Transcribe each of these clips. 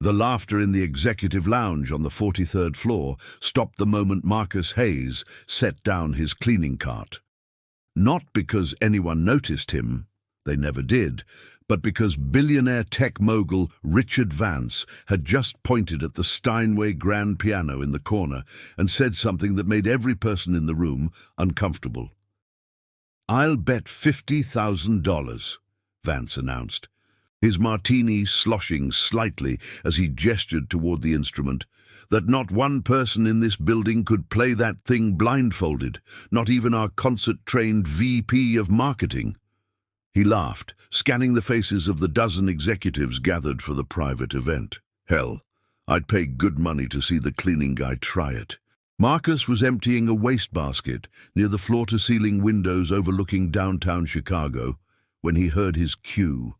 The laughter in the executive lounge on the 43rd floor stopped the moment Marcus Hayes set down his cleaning cart. Not because anyone noticed him, they never did, but because billionaire tech mogul Richard Vance had just pointed at the Steinway grand piano in the corner and said something that made every person in the room uncomfortable. "I'll bet $50,000, Vance announced, his martini sloshing slightly as he gestured toward the instrument, "that not one person in this building could play that thing blindfolded, not even our concert-trained VP of marketing." He laughed, scanning the faces of the dozen executives gathered for the private event. "Hell, I'd pay good money to see the cleaning guy try it." Marcus was emptying a wastebasket near the floor-to-ceiling windows overlooking downtown Chicago when he heard his cue.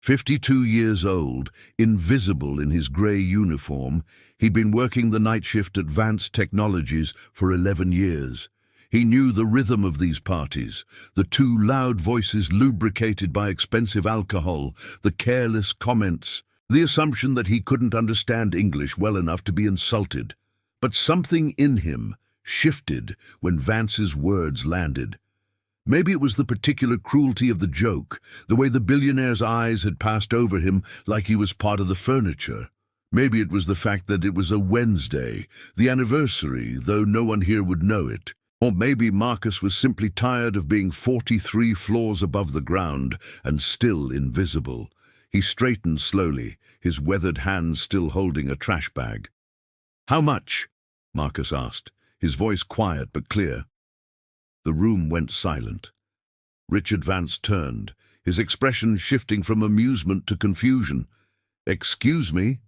52 years old, invisible in his grey uniform, he'd been working the night shift at Vance Technologies for 11 years. He knew the rhythm of these parties, the two loud voices lubricated by expensive alcohol, the careless comments, the assumption that he couldn't understand English well enough to be insulted. But something in him shifted when Vance's words landed. Maybe it was the particular cruelty of the joke, the way the billionaire's eyes had passed over him like he was part of the furniture. Maybe it was the fact that it was a Wednesday, the anniversary, though no one here would know it. Or maybe Marcus was simply tired of being 43 floors above the ground and still invisible. He straightened slowly, his weathered hands still holding a trash bag. "How much?" Marcus asked, his voice quiet but clear. The room went silent. Richard Vance turned, his expression shifting from amusement to confusion. "Excuse me?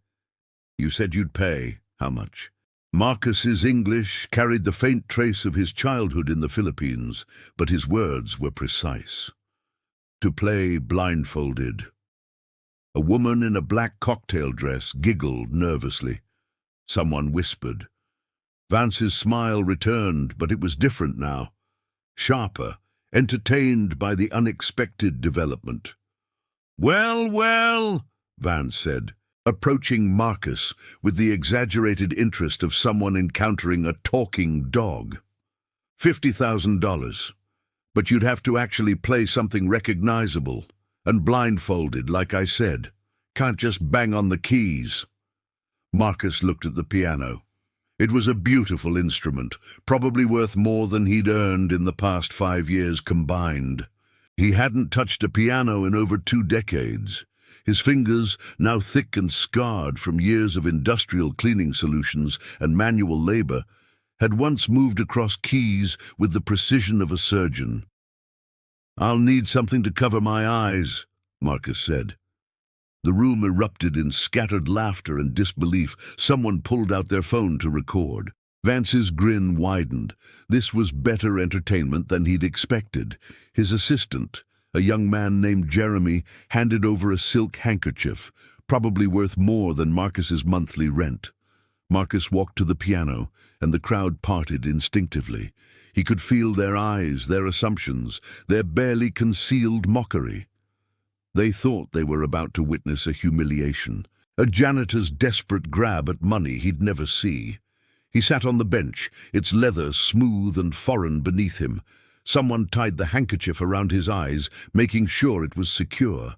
You said you'd pay. How much?" Marcus's English carried the faint trace of his childhood in the Philippines, but his words were precise. "To play blindfolded." A woman in a black cocktail dress giggled nervously. Someone whispered. Vance's smile returned, but it was different now. Sharper, entertained by the unexpected development. "Well, well," Vance said, approaching Marcus with the exaggerated interest of someone encountering a talking dog. $50,000. But you'd have to actually play something recognizable, and blindfolded, like I said. Can't just bang on the keys." Marcus looked at the piano. It was a beautiful instrument, probably worth more than he'd earned in the past 5 years combined. He hadn't touched a piano in over 2 decades. His fingers, now thick and scarred from years of industrial cleaning solutions and manual labor, had once moved across keys with the precision of a surgeon. "I'll need something to cover my eyes," Marcus said. The room erupted in scattered laughter and disbelief. Someone pulled out their phone to record. Vance's grin widened. This was better entertainment than he'd expected. His assistant, a young man named Jeremy, handed over a silk handkerchief, probably worth more than Marcus's monthly rent. Marcus walked to the piano, and the crowd parted instinctively. He could feel their eyes, their assumptions, their barely concealed mockery. They thought they were about to witness a humiliation, a janitor's desperate grab at money he'd never see. He sat on the bench, its leather smooth and foreign beneath him. Someone tied the handkerchief around his eyes, making sure it was secure.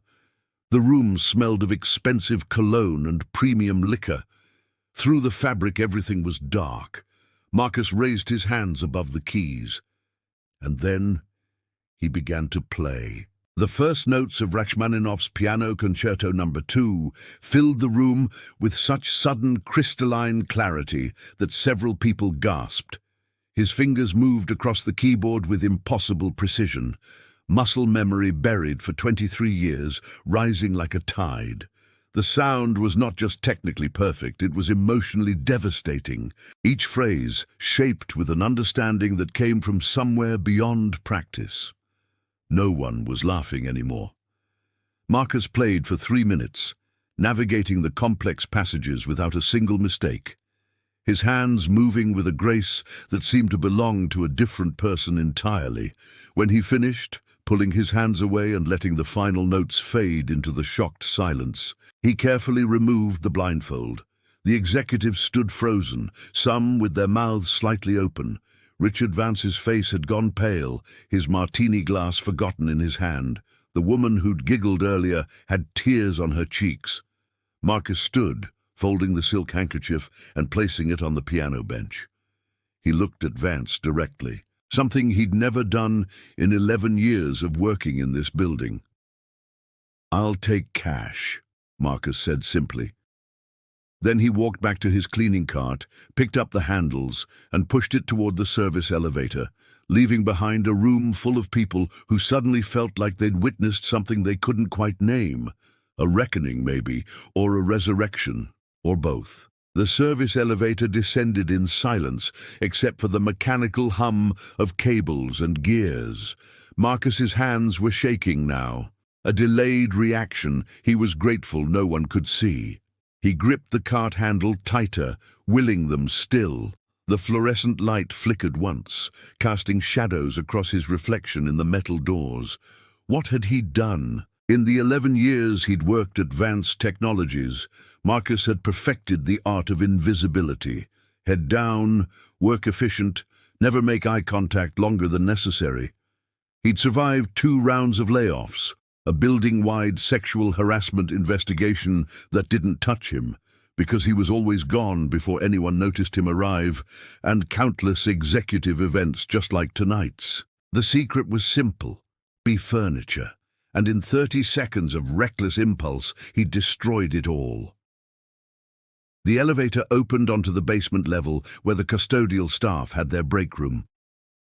The room smelled of expensive cologne and premium liquor. Through the fabric everything was dark. Marcus raised his hands above the keys. And then he began to play. The first notes of Rachmaninoff's Piano Concerto No. 2 filled the room with such sudden crystalline clarity that several people gasped. His fingers moved across the keyboard with impossible precision, muscle memory buried for 23 years, rising like a tide. The sound was not just technically perfect, it was emotionally devastating, each phrase shaped with an understanding that came from somewhere beyond practice. No one was laughing anymore. Marcus played for 3 minutes, navigating the complex passages without a single mistake, his hands moving with a grace that seemed to belong to a different person entirely. When he finished, pulling his hands away and letting the final notes fade into the shocked silence. He carefully removed the blindfold. The executives stood frozen, some with their mouths slightly open. Richard Vance's face had gone pale, his martini glass forgotten in his hand. The woman who'd giggled earlier had tears on her cheeks. Marcus stood, folding the silk handkerchief and placing it on the piano bench. He looked at Vance directly, something he'd never done in 11 years of working in this building. "I'll take cash," Marcus said simply. Then he walked back to his cleaning cart, picked up the handles, and pushed it toward the service elevator, leaving behind a room full of people who suddenly felt like they'd witnessed something they couldn't quite name. A reckoning, maybe, or a resurrection, or both. The service elevator descended in silence, except for the mechanical hum of cables and gears. Marcus's hands were shaking now, a delayed reaction he was grateful no one could see. He gripped the cart handle tighter, willing them still. The fluorescent light flickered once, casting shadows across his reflection in the metal doors. What had he done? In the 11 years he'd worked at Vance Technologies, Marcus had perfected the art of invisibility. Head down, work efficient, never make eye contact longer than necessary. He'd survived 2 rounds of layoffs, a building-wide sexual harassment investigation that didn't touch him, because he was always gone before anyone noticed him arrive, and countless executive events just like tonight's. The secret was simple: be furniture, and in 30 seconds of reckless impulse, he destroyed it all. The elevator opened onto the basement level where the custodial staff had their break room.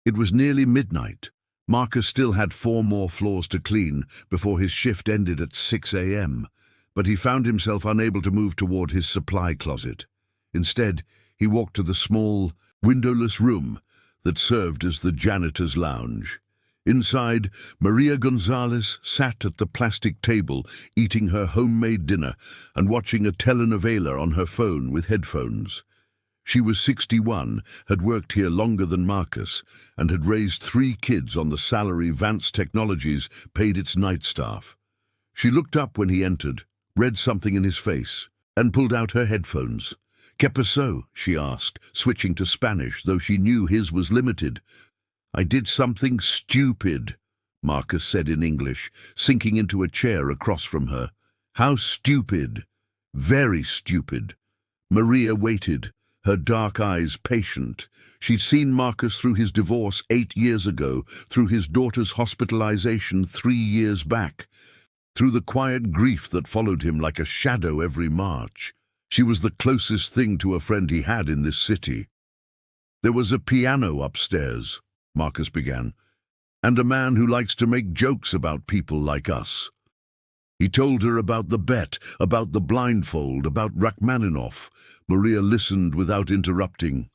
It was nearly midnight. Marcus still had 4 more floors to clean before his shift ended at 6 a.m., but he found himself unable to move toward his supply closet. Instead, he walked to the small, windowless room that served as the janitor's lounge. Inside, Maria Gonzalez sat at the plastic table eating her homemade dinner and watching a telenovela on her phone with headphones. She was 61, had worked here longer than Marcus, and had raised 3 kids on the salary Vance Technologies paid its night staff. She looked up when he entered, read something in his face, and pulled out her headphones. "¿Qué pasó?" she asked, switching to Spanish, though she knew his was limited. "I did something stupid," Marcus said in English, sinking into a chair across from her. "How stupid?" "Very stupid." Maria waited, her dark eyes patient. She'd seen Marcus through his divorce 8 years ago, through his daughter's hospitalization 3 years back, through the quiet grief that followed him like a shadow every March. She was the closest thing to a friend he had in this city. "There was a piano upstairs," Marcus began, "and a man who likes to make jokes about people like us." He told her about the bet, about the blindfold, about Rachmaninoff. Maria listened without interrupting,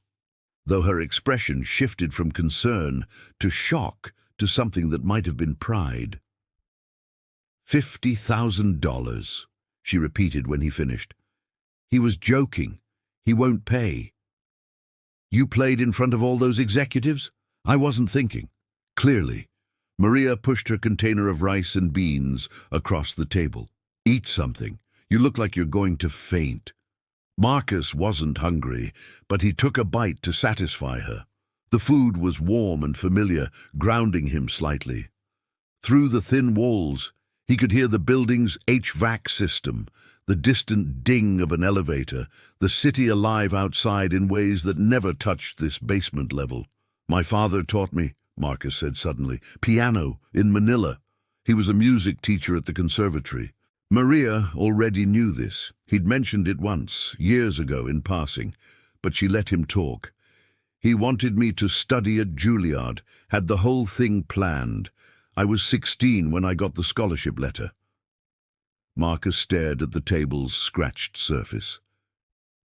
though her expression shifted from concern to shock to something that might have been pride. $50,000, she repeated when he finished. "He was joking. He won't pay." "You played in front of all those executives?" "I wasn't thinking." Clearly. Maria pushed her container of rice and beans across the table. "Eat something. You look like you're going to faint." Marcus wasn't hungry, but he took a bite to satisfy her. The food was warm and familiar, grounding him slightly. Through the thin walls, he could hear the building's HVAC system, the distant ding of an elevator, the city alive outside in ways that never touched this basement level. "My father taught me," Marcus said suddenly. "Piano, in Manila. He was a music teacher at the conservatory." Maria already knew this. He'd mentioned it once, years ago, in passing, but she let him talk. "He wanted me to study at Juilliard, had the whole thing planned. I was 16 when I got the scholarship letter." Marcus stared at the table's scratched surface.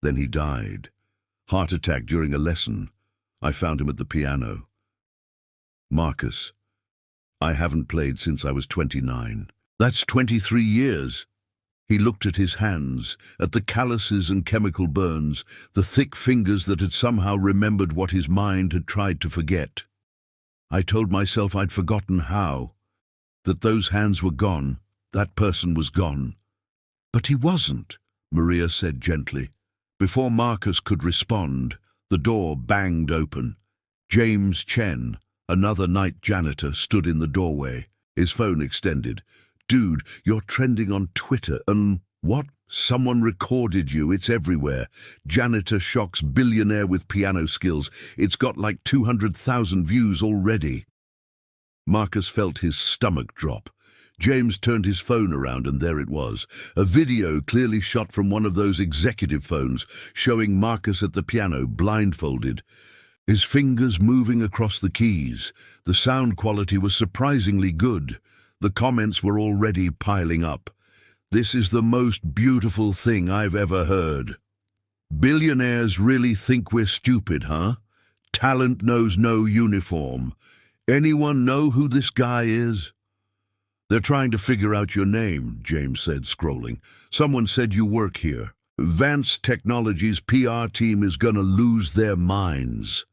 "Then he died. Heart attack during a lesson. I found him at the piano." "Marcus, I haven't played since I was 29. That's 23 years. He looked at his hands, at the calluses and chemical burns, the thick fingers that had somehow remembered what his mind had tried to forget. "I told myself I'd forgotten how." that those hands were gone, that person was gone. But he wasn't, Maria said gently. Before Marcus could respond, the door banged open. James Chen, another night janitor, stood in the doorway, his phone extended. "Dude, you're trending on Twitter, and what? Someone recorded you, it's everywhere. Janitor shocks billionaire with piano skills. It's got like 200,000 views already." Marcus felt his stomach drop. James turned his phone around and there it was, a video clearly shot from one of those executive phones, showing Marcus at the piano, blindfolded. His fingers moving across the keys. The sound quality was surprisingly good. The comments were already piling up. "This is the most beautiful thing I've ever heard. Billionaires really think we're stupid, huh? Talent knows no uniform. Anyone know who this guy is?" "They're trying to figure out your name," James said, scrolling. "Someone said you work here. Vance Technologies' PR team is gonna lose their minds."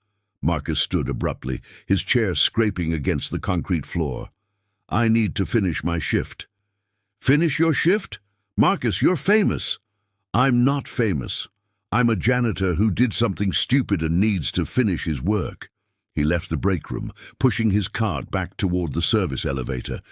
Marcus stood abruptly, his chair scraping against the concrete floor. "I need to finish my shift." "Finish your shift? Marcus, you're famous." "I'm not famous. I'm a janitor who did something stupid and needs to finish his work." He left the break room, pushing his cart back toward the service elevator.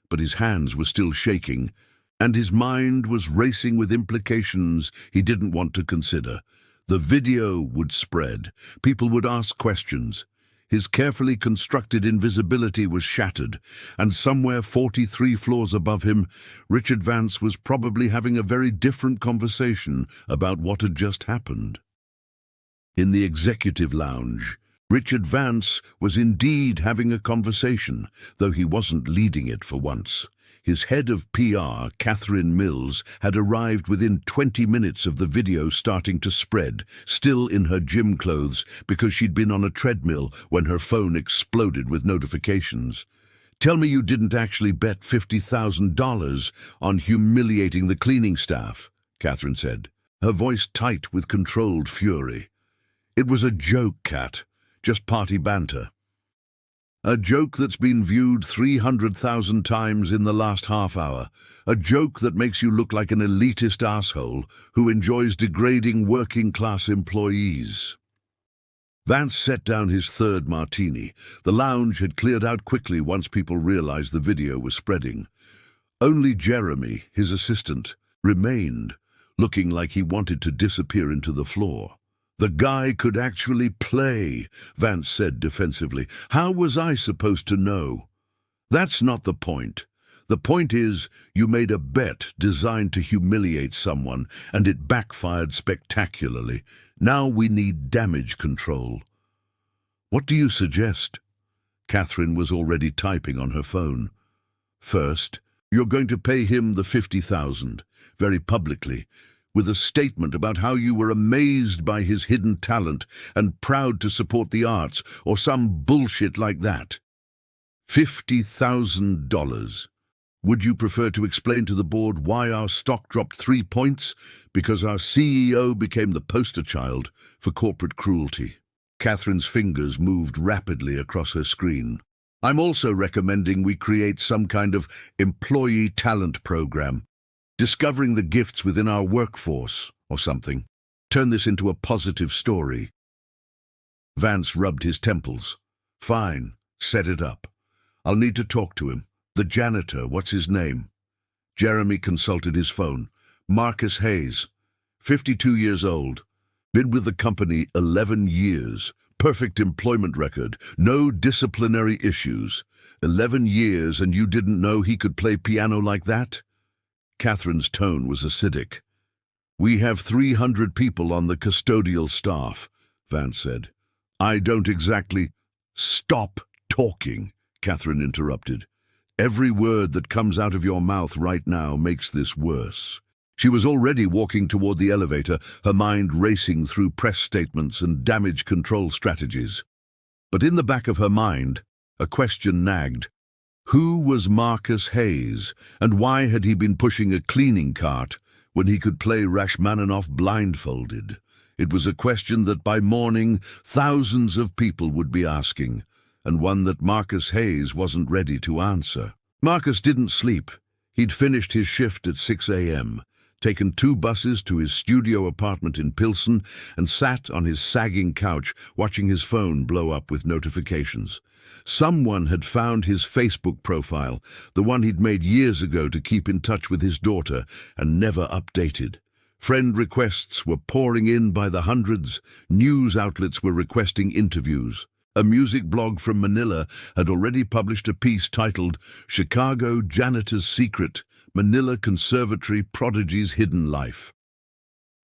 But his hands were still shaking, and his mind was racing with implications he didn't want to consider. The video would spread. People would ask questions. His carefully constructed invisibility was shattered, and somewhere 43 floors above him, Richard Vance was probably having a very different conversation about what had just happened. In the executive lounge, Richard Vance was indeed having a conversation, though he wasn't leading it for once. His head of PR, Catherine Mills, had arrived within 20 minutes of the video starting to spread, still in her gym clothes because she'd been on a treadmill when her phone exploded with notifications. "Tell me you didn't actually bet $50,000 on humiliating the cleaning staff," Catherine said, her voice tight with controlled fury. "It was a joke, Cat. Just party banter." "A joke that's been viewed 300,000 times in the last half hour. A joke that makes you look like an elitist asshole who enjoys degrading working-class employees." Vance set down his third martini. The lounge had cleared out quickly once people realized the video was spreading. Only Jeremy, his assistant, remained, looking like he wanted to disappear into the floor. "The guy could actually play," Vance said defensively. "How was I supposed to know?" "That's not the point. The point is, you made a bet designed to humiliate someone, and it backfired spectacularly. Now we need damage control." "What do you suggest?" Catherine was already typing on her phone. "First, you're going to pay him the 50,000, very publicly, with a statement about how you were amazed by his hidden talent and proud to support the arts, or some bullshit like that. $50,000. Would you prefer to explain to the board why our stock dropped 3 points? Because our CEO became the poster child for corporate cruelty." Catherine's fingers moved rapidly across her screen. "I'm also recommending we create some kind of employee talent program. Discovering the gifts within our workforce, or something. Turn this into a positive story." Vance rubbed his temples. "Fine, set it up. I'll need to talk to him. The janitor, what's his name?" Jeremy consulted his phone. "Marcus Hayes, 52 years old. Been with the company 11 years. Perfect employment record. No disciplinary issues. 11 years and you didn't know he could play piano like that?" Catherine's tone was acidic. "We have 300 people on the custodial staff," Vance said. "I don't exactly—" "Stop talking," Catherine interrupted. "Every word that comes out of your mouth right now makes this worse." She was already walking toward the elevator, her mind racing through press statements and damage control strategies. But in the back of her mind, a question nagged. Who was Marcus Hayes, and why had he been pushing a cleaning cart when he could play Rachmaninoff blindfolded? It was a question that by morning thousands of people would be asking, and one that Marcus Hayes wasn't ready to answer. Marcus didn't sleep. He'd finished his shift at 6 a.m., taken 2 buses to his studio apartment in Pilsen, and sat on his sagging couch watching his phone blow up with notifications. Someone had found his Facebook profile, the one he'd made years ago to keep in touch with his daughter, and never updated. Friend requests were pouring in by the hundreds. News outlets were requesting interviews. A music blog from Manila had already published a piece titled "Chicago Janitor's Secret, Manila Conservatory Prodigy's Hidden Life."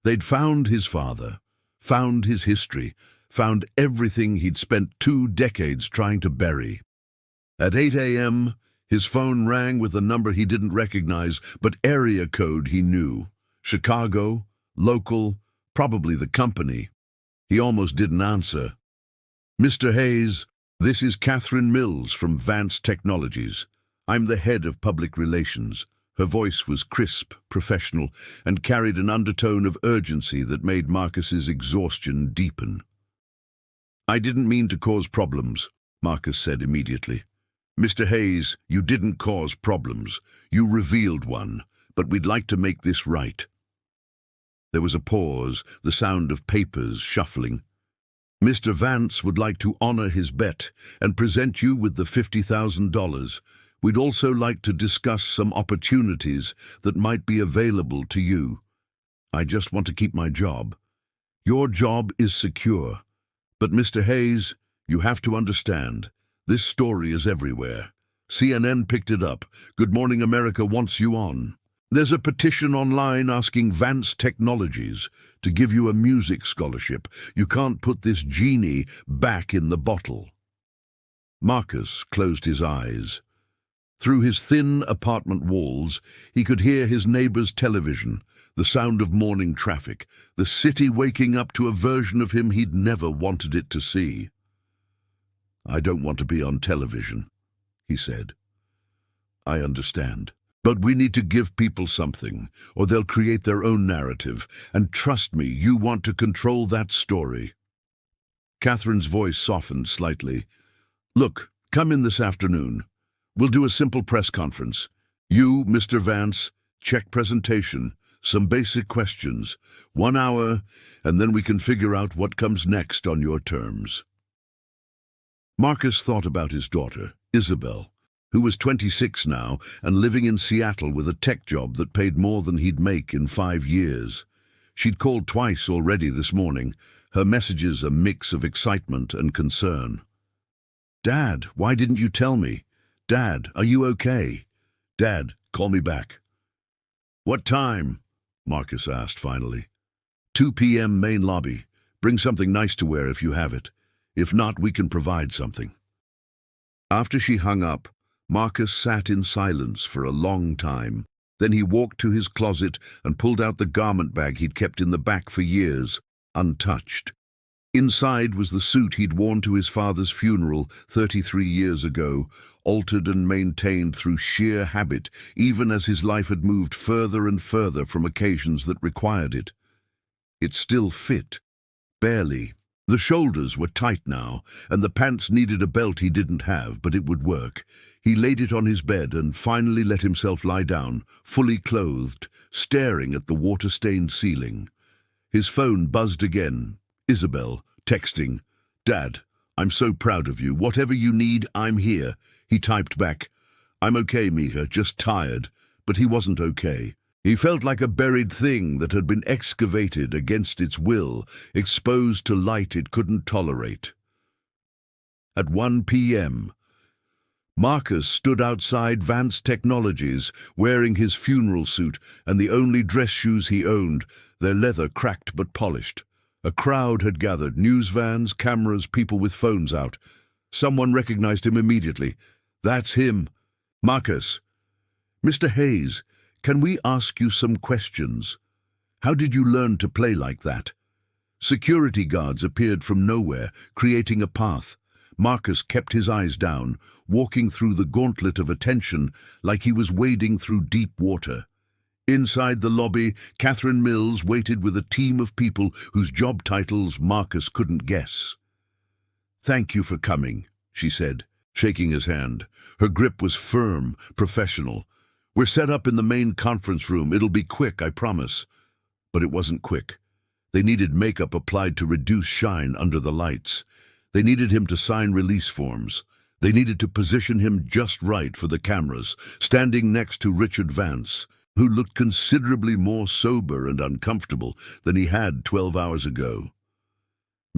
They'd found his father, found his history, found everything he'd spent 2 decades trying to bury. At 8 a.m., his phone rang with a number he didn't recognize, but area code he knew. Chicago, local, probably the company. He almost didn't answer. "Mr. Hayes, this is Catherine Mills from Vance Technologies. I'm the head of public relations." Her voice was crisp, professional, and carried an undertone of urgency that made Marcus's exhaustion deepen. "I didn't mean to cause problems," Marcus said immediately. "Mr. Hayes, you didn't cause problems. You revealed one, but we'd like to make this right." There was a pause, the sound of papers shuffling. "Mr. Vance would like to honor his bet and present you with the $50,000. We'd also like to discuss some opportunities that might be available to you. I just want to keep my job. Your job is secure. But Mr. Hayes, you have to understand, this story is everywhere. CNN picked it up. Good Morning America wants you on. There's a petition online asking Vance Technologies to give you a music scholarship. You can't put this genie back in the bottle." Marcus closed his eyes. Through his thin apartment walls, he could hear his neighbor's television, the sound of morning traffic, the city waking up to a version of him he'd never wanted it to see. "I don't want to be on television," he said. "I understand. But we need to give people something, or they'll create their own narrative. And trust me, you want to control that story." Catherine's voice softened slightly. "Look, come in this afternoon. We'll do a simple press conference. You, Mr. Vance, check presentation, some basic questions, 1 hour, and then we can figure out what comes next on your terms." Marcus thought about his daughter, Isabel, who was 26 now and living in Seattle with a tech job that paid more than he'd make in 5 years. She'd called twice already this morning, her messages a mix of excitement and concern. "Dad, why didn't you tell me? Dad, are you okay? Dad, call me back." "What time?" Marcus asked finally. 2 p.m. main lobby. Bring something nice to wear if you have it. If not, we can provide something." After she hung up, Marcus sat in silence for a long time. Then he walked to his closet and pulled out the garment bag he'd kept in the back for years, untouched. Inside was the suit he'd worn to his father's funeral 33 years ago, altered and maintained through sheer habit, even as his life had moved further and further from occasions that required it. It still fit, barely. The shoulders were tight now, and the pants needed a belt he didn't have, but it would work. He laid it on his bed and finally let himself lie down, fully clothed, staring at the water-stained ceiling. His phone buzzed again. Isabel, texting, "Dad, I'm so proud of you. Whatever you need, I'm here." He typed back, "I'm okay, Mija, just tired." But he wasn't okay. He felt like a buried thing that had been excavated against its will, exposed to light it couldn't tolerate. At 1 p.m., Marcus stood outside Vance Technologies, wearing his funeral suit and the only dress shoes he owned, their leather cracked but polished. A crowd had gathered, news vans, cameras, people with phones out. Someone recognized him immediately. "That's him. Marcus." "Mr. Hayes, can we ask you some questions? How did you learn to play like that?" Security guards appeared from nowhere, creating a path. Marcus kept his eyes down, walking through the gauntlet of attention like he was wading through deep water. Inside the lobby, Catherine Mills waited with a team of people whose job titles Marcus couldn't guess. "Thank you for coming," she said. shaking his hand. Her grip was firm, professional. "We're set up in the main conference room. It'll be quick, I promise." But it wasn't quick. They needed makeup applied to reduce shine under the lights. They needed him to sign release forms. They needed to position him just right for the cameras, standing next to Richard Vance, who looked considerably more sober and uncomfortable than he had 12 hours ago.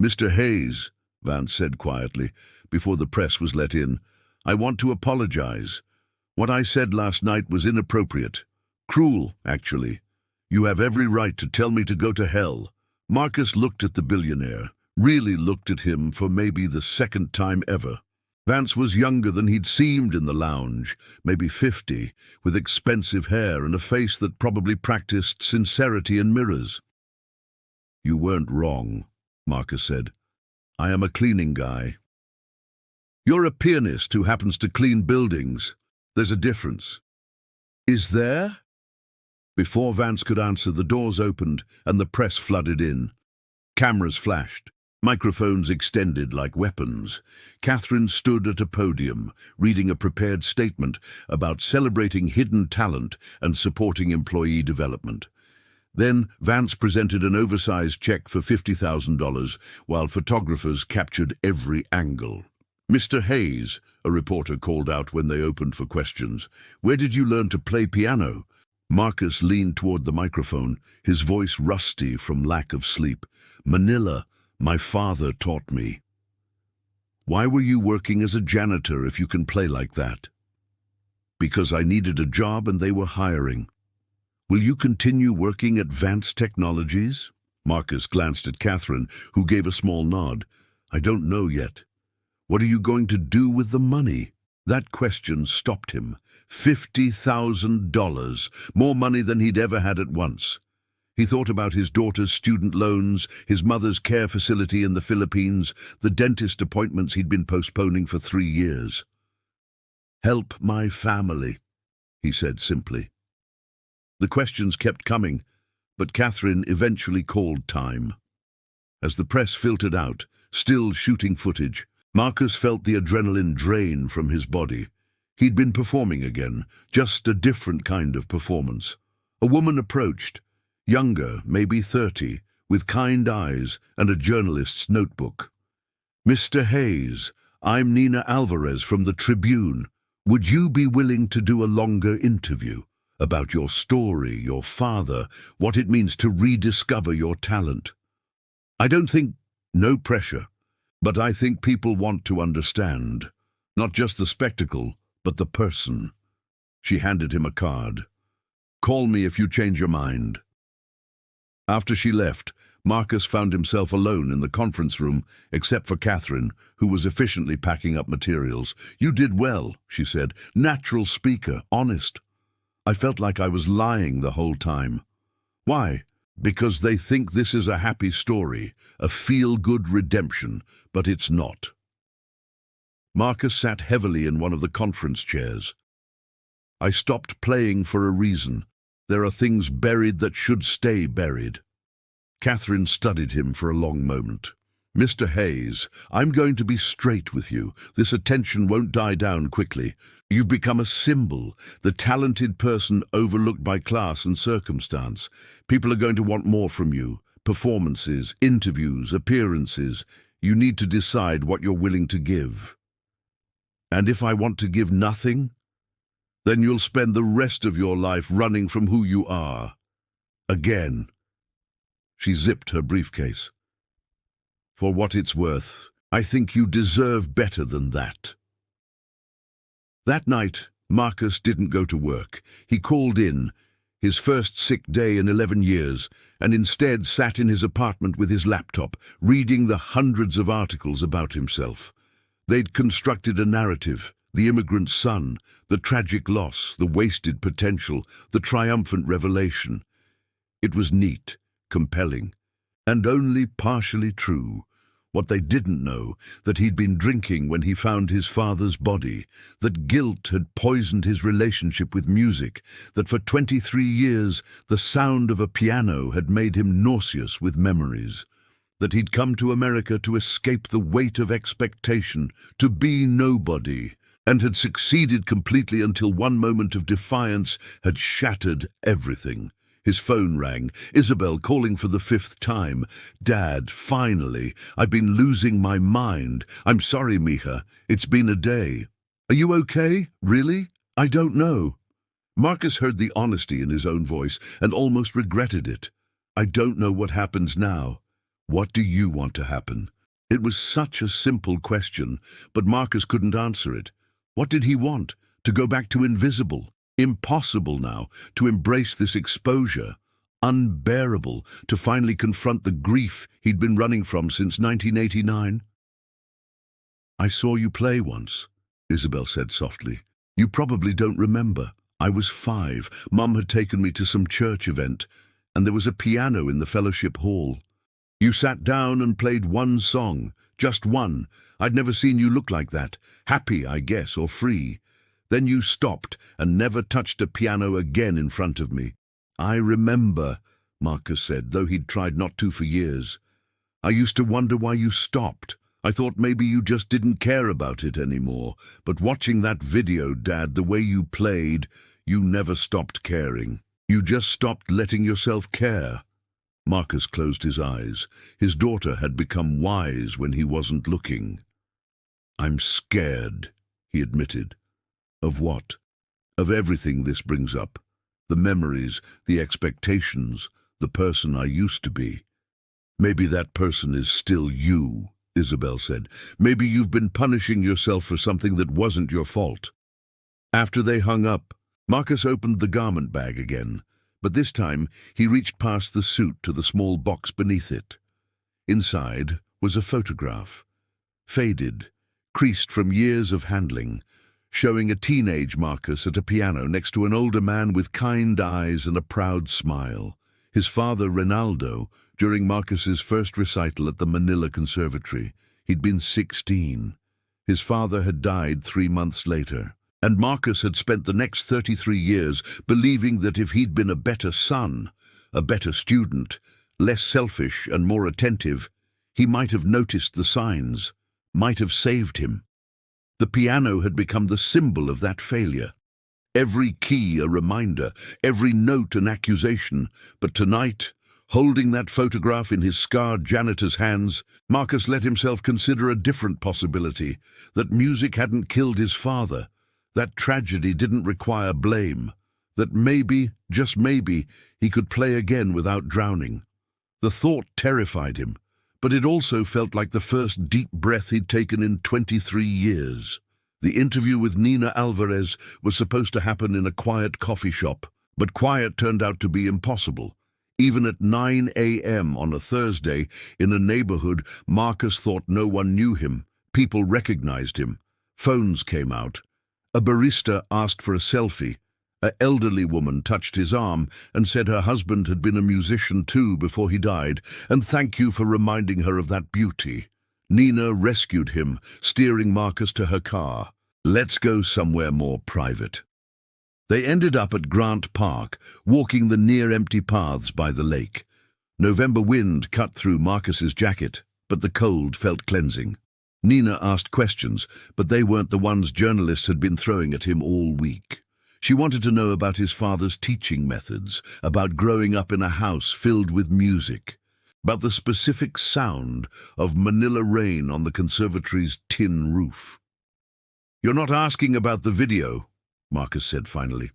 "Mr. Hayes," Vance said quietly, before the press was let in, "I want to apologize. What I said last night was inappropriate. Cruel, actually. You have every right to tell me to go to hell." Marcus looked at the billionaire, really looked at him for maybe the second time ever. Vance was younger than he'd seemed in the lounge, maybe 50, with expensive hair and a face that probably practiced sincerity in mirrors. "You weren't wrong," Marcus said. "I am a cleaning guy." "You're a pianist who happens to clean buildings. There's a difference." "Is there?" Before Vance could answer, the doors opened and the press flooded in. Cameras flashed. Microphones extended like weapons. Catherine stood at a podium, reading a prepared statement about celebrating hidden talent and supporting employee development. Then Vance presented an oversized check for $50,000, while photographers captured every angle. "Mr. Hayes," a reporter called out when they opened for questions, "where did you learn to play piano?" Marcus leaned toward the microphone, his voice rusty from lack of sleep. "Manila. My father taught me." "Why were you working as a janitor if you can play like that?" "Because I needed a job and they were hiring." "Will you continue working at Vance Technologies?" Marcus glanced at Catherine, who gave a small nod. "I don't know yet." "What are you going to do with the money?" That question stopped him. $50,000, more money than he'd ever had at once. He thought about his daughter's student loans, his mother's care facility in the Philippines, the dentist appointments he'd been postponing for 3 years. "Help my family," he said simply. The questions kept coming, but Catherine eventually called time. As the press filtered out, still shooting footage, Marcus felt the adrenaline drain from his body. He'd been performing again, just a different kind of performance. A woman approached, younger, maybe 30, with kind eyes and a journalist's notebook. "Mr. Hayes, I'm Nina Alvarez from the Tribune. Would you be willing to do a longer interview about your story, your father, what it means to rediscover your talent? I don't think, no pressure, but I think people want to understand, not just the spectacle, but the person." She handed him a card. "Call me if you change your mind." After she left, Marcus found himself alone in the conference room, except for Catherine, who was efficiently packing up materials. "You did well," she said. "Natural speaker, honest." I felt like I was lying the whole time. "Why?" "Because they think this is a happy story, a feel-good redemption, but it's not." Marcus sat heavily in one of the conference chairs. "I stopped playing for a reason. There are things buried that should stay buried." Catherine studied him for a long moment. "Mr. Hayes, I'm going to be straight with you. This attention won't die down quickly. You've become a symbol, the talented person overlooked by class and circumstance. People are going to want more from you. Performances, interviews, appearances. You need to decide what you're willing to give." "And if I want to give nothing? Then you'll spend the rest of your life running from who you are. Again." She zipped her briefcase. "For what it's worth, I think you deserve better than that." That night, Marcus didn't go to work. He called in, his first sick day in 11 years, and instead sat in his apartment with his laptop, reading the hundreds of articles about himself. They'd constructed a narrative, the immigrant son, the tragic loss, the wasted potential, the triumphant revelation. It was neat, compelling, and only partially true. What they didn't know, that he'd been drinking when he found his father's body, that guilt had poisoned his relationship with music, that for 23 years the sound of a piano had made him nauseous with memories. that he'd come to America to escape the weight of expectation, to be nobody, and had succeeded completely until one moment of defiance had shattered everything. His phone rang. Isabel calling for the 5th time. "Dad, finally. I've been losing my mind. I'm sorry, mija. It's been a day." "Are you okay? Really?" "I don't know." Marcus heard the honesty in his own voice and almost regretted it. "I don't know what happens now. What do you want to happen?" It was such a simple question, but Marcus couldn't answer it. What did he want? To go back to invisible? Impossible now, to embrace this exposure. Unbearable, to finally confront the grief he'd been running from since 1989. "I saw you play once," Isabel said softly. "You probably don't remember. I was 5. Mum had taken me to some church event, and there was a piano in the fellowship hall. You sat down and played one song, just one. I'd never seen you look like that. Happy, I guess, or free. Then you stopped and never touched a piano again in front of me." "I remember," Marcus said, though he'd tried not to for years. "I used to wonder why you stopped. I thought maybe you just didn't care about it anymore. But watching that video, Dad, the way you played, you never stopped caring. You just stopped letting yourself care." Marcus closed his eyes. His daughter had become wise when he wasn't looking. "I'm scared," he admitted. "Of what?" "Of everything this brings up. The memories, the expectations, the person I used to be." "Maybe that person is still you," Isabel said. "Maybe you've been punishing yourself for something that wasn't your fault." After they hung up, Marcus opened the garment bag again, but this time he reached past the suit to the small box beneath it. Inside was a photograph, faded, creased from years of handling, showing a teenage Marcus at a piano next to an older man with kind eyes and a proud smile. His father, Ronaldo, during Marcus's first recital at the Manila Conservatory. He'd been 16. His father had died 3 months later, and Marcus had spent the next 33 years believing that if he'd been a better son, a better student, less selfish and more attentive, he might have noticed the signs, might have saved him. The piano had become the symbol of that failure. Every key a reminder, every note an accusation. But tonight, holding that photograph in his scarred janitor's hands, Marcus let himself consider a different possibility, that music hadn't killed his father, that tragedy didn't require blame, that maybe, just maybe, he could play again without drowning. The thought terrified him, but it also felt like the first deep breath he'd taken in 23 years. The interview with Nina Alvarez was supposed to happen in a quiet coffee shop, but quiet turned out to be impossible. Even at 9 a.m. on a Thursday, in a neighborhood Marcus thought no one knew him, people recognized him. Phones came out. A barista asked for a selfie. An elderly woman touched his arm and said her husband had been a musician too before he died, and thank you for reminding her of that beauty. Nina rescued him, steering Marcus to her car. "Let's go somewhere more private." They ended up at Grant Park, walking the near-empty paths by the lake. November wind cut through Marcus's jacket, but the cold felt cleansing. Nina asked questions, but they weren't the ones journalists had been throwing at him all week. She wanted to know about his father's teaching methods, about growing up in a house filled with music, about the specific sound of Manila rain on the conservatory's tin roof. "You're not asking about the video," Marcus said finally.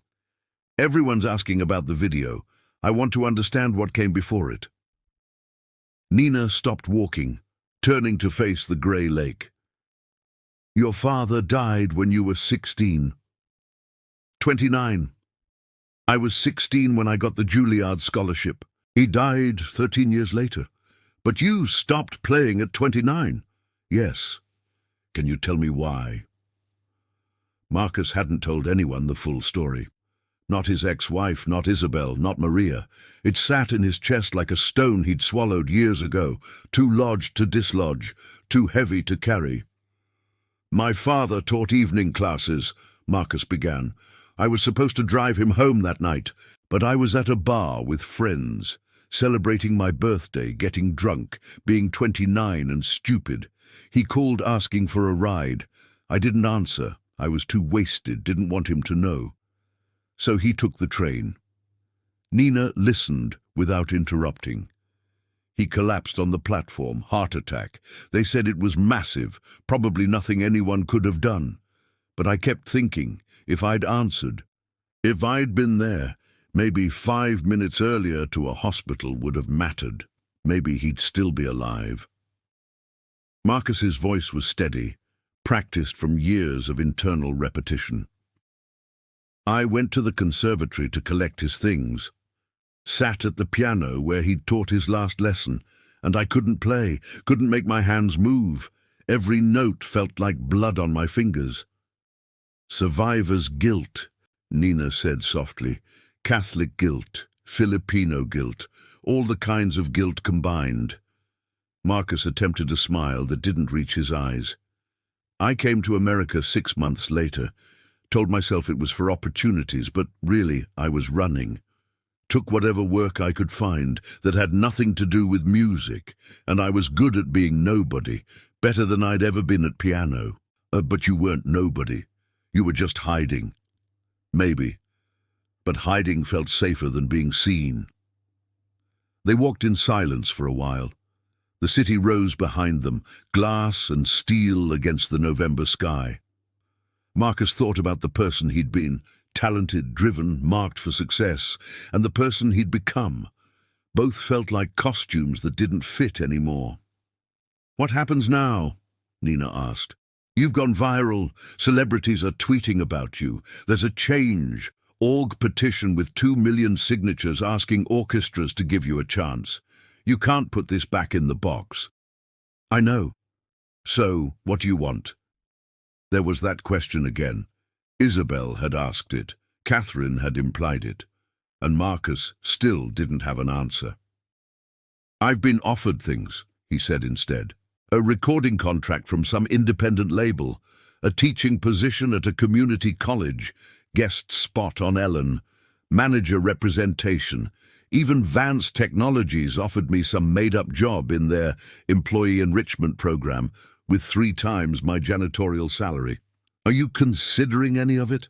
"Everyone's asking about the video. I want to understand what came before it." Nina stopped walking, turning to face the grey lake. "Your father died when you were 16. 29. I was 16 when I got the Juilliard scholarship. He died 13 years later. But you stopped playing at 29. "Yes. Can you tell me why?" Marcus hadn't told anyone the full story. Not his ex-wife, not Isabel, not Maria. It sat in his chest like a stone he'd swallowed years ago, too lodged to dislodge, too heavy to carry. "My father taught evening classes," Marcus began. "I was supposed to drive him home that night, but I was at a bar with friends. celebrating my birthday, getting drunk, being 29 and stupid. He called asking for a ride. I didn't answer. I was too wasted, didn't want him to know. So he took the train. Nina listened without interrupting. He collapsed on the platform, heart attack. They said it was massive, probably nothing anyone could have done. But I kept thinking, if I'd answered, if I'd been there, maybe 5 minutes earlier to a hospital would have mattered. Maybe he'd still be alive. Marcus's voice was steady, practiced from years of internal repetition. I went to the conservatory to collect his things. Sat at the piano where he'd taught his last lesson, and I couldn't play, couldn't make my hands move. Every note felt like blood on my fingers. Survivor's guilt, Nina said softly. Catholic guilt, Filipino guilt, all the kinds of guilt combined. Marcus attempted a smile that didn't reach his eyes. I came to America 6 months later, told myself it was for opportunities, but really I was running. Took whatever work I could find that had nothing to do with music, and I was good at being nobody, better than I'd ever been at piano. But you weren't nobody. You were just hiding. Maybe. But hiding felt safer than being seen. They walked in silence for a while. The city rose behind them, glass and steel against the November sky. Marcus thought about the person he'd been, talented, driven, marked for success, and the person he'd become. Both felt like costumes that didn't fit anymore. "What happens now?" Nina asked. "You've gone viral. Celebrities are tweeting about you. There's a change. Org petition with 2 million signatures asking orchestras to give you a chance. You can't put this back in the box." "I know. So, what do you want?" There was that question again. Isabel had asked it, Catherine had implied it, and Marcus still didn't have an answer. "I've been offered things," he said instead. "A recording contract from some independent label, a teaching position at a community college, guest spot on Ellen, manager representation. Even Vance Technologies offered me some made-up job in their employee enrichment program with 3 times my janitorial salary. Are you considering any of it?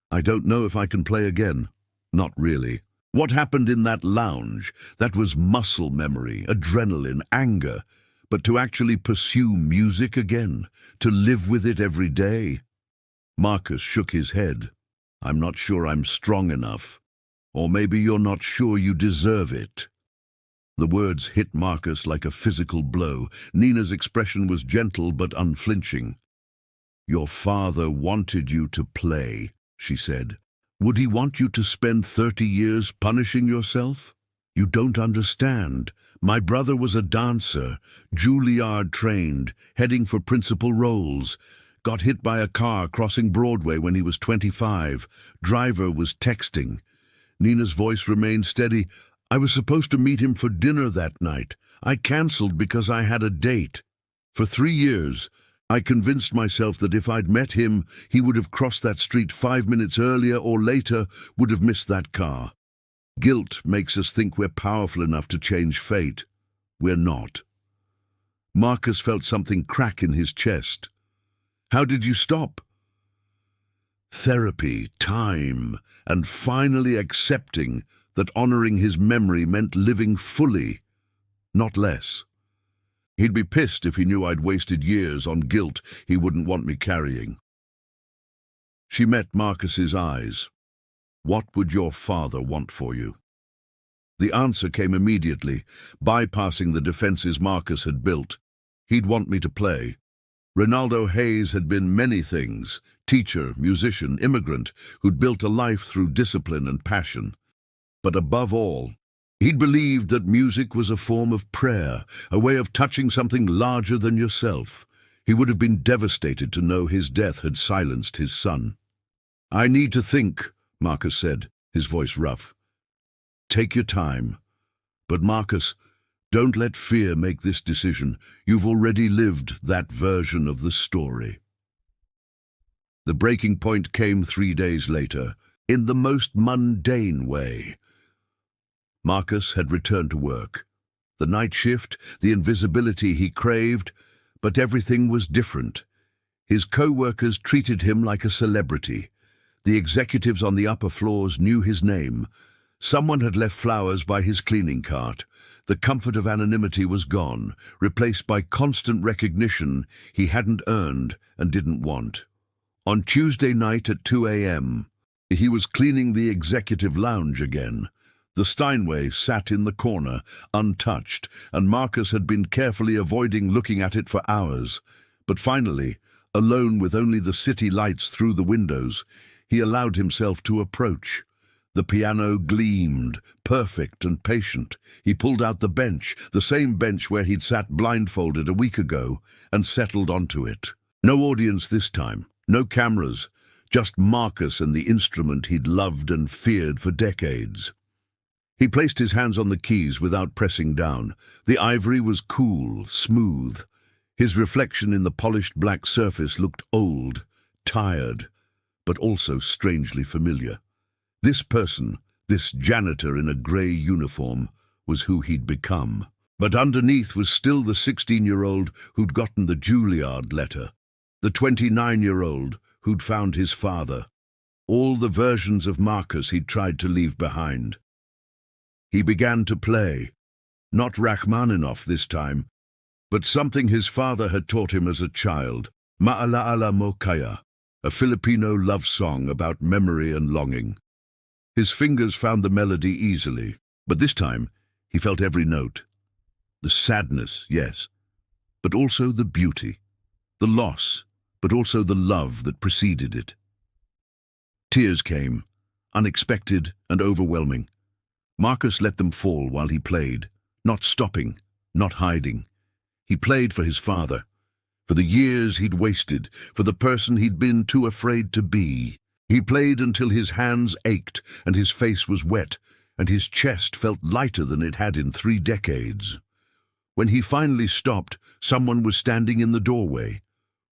I don't know if I can play again. Not really. What happened in that lounge, that was muscle memory, adrenaline, anger. But to actually pursue music again, to live with it every day?" Marcus shook his head. "I'm not sure I'm strong enough. Or maybe you're not sure you deserve it." The words hit Marcus like a physical blow. Nina's expression was gentle but unflinching. "Your father wanted you to play," she said. "Would he want you to spend 30 years punishing yourself? You don't understand. My brother was a dancer, Juilliard trained, heading for principal roles. Got hit by a car crossing Broadway when he was 25. Driver was texting." Nina's voice remained steady. "I was supposed to meet him for dinner that night. I cancelled because I had a date. For 3 years, I convinced myself that if I'd met him, he would have crossed that street 5 minutes earlier or later, would have missed that car. Guilt makes us think we're powerful enough to change fate. We're not." Marcus felt something crack in his chest. "How did you stop?" Therapy, time, and finally accepting that honoring his memory meant living fully, not less. He'd be pissed if he knew I'd wasted years on guilt he wouldn't want me carrying. She met Marcus's eyes. "What would your father want for you?" The answer came immediately, bypassing the defenses Marcus had built. He'd want me to play. Ronaldo Hayes had been many things, teacher, musician, immigrant, who'd built a life through discipline and passion. But above all, he'd believed that music was a form of prayer, a way of touching something larger than yourself. He would have been devastated to know his death had silenced his son. "I need to think," Marcus said, his voice rough. "Take your time. But Marcus, don't let fear make this decision. You've already lived that version of the story." The breaking point came 3 days later, in the most mundane way. Marcus had returned to work. The night shift, the invisibility he craved, but everything was different. His co-workers treated him like a celebrity. The executives on the upper floors knew his name. Someone had left flowers by his cleaning cart. The comfort of anonymity was gone, replaced by constant recognition he hadn't earned and didn't want. On Tuesday night at 2 a.m., he was cleaning the executive lounge again. The Steinway sat in the corner, untouched, and Marcus had been carefully avoiding looking at it for hours. But finally, alone with only the city lights through the windows, he allowed himself to approach. The piano gleamed, perfect and patient. He pulled out the bench, the same bench where he'd sat blindfolded a week ago, and settled onto it. No audience this time, no cameras, just Marcus and the instrument he'd loved and feared for decades. He placed his hands on the keys without pressing down. The ivory was cool, smooth. His reflection in the polished black surface looked old, tired, but also strangely familiar. This person, this janitor in a grey uniform, was who he'd become. But underneath was still the 16-year-old who'd gotten the Juilliard letter, the 29-year-old who'd found his father, all the versions of Marcus he'd tried to leave behind. He began to play, not Rachmaninoff this time, but something his father had taught him as a child, Maalala Mo Kaya, a Filipino love song about memory and longing. His fingers found the melody easily, but this time he felt every note. The sadness, yes, but also the beauty, the loss, but also the love that preceded it. Tears came, unexpected and overwhelming. Marcus let them fall while he played, not stopping, not hiding. He played for his father, for the years he'd wasted, for the person he'd been too afraid to be. He played until his hands ached and his face was wet and his chest felt lighter than it had in 3 decades. When he finally stopped, someone was standing in the doorway.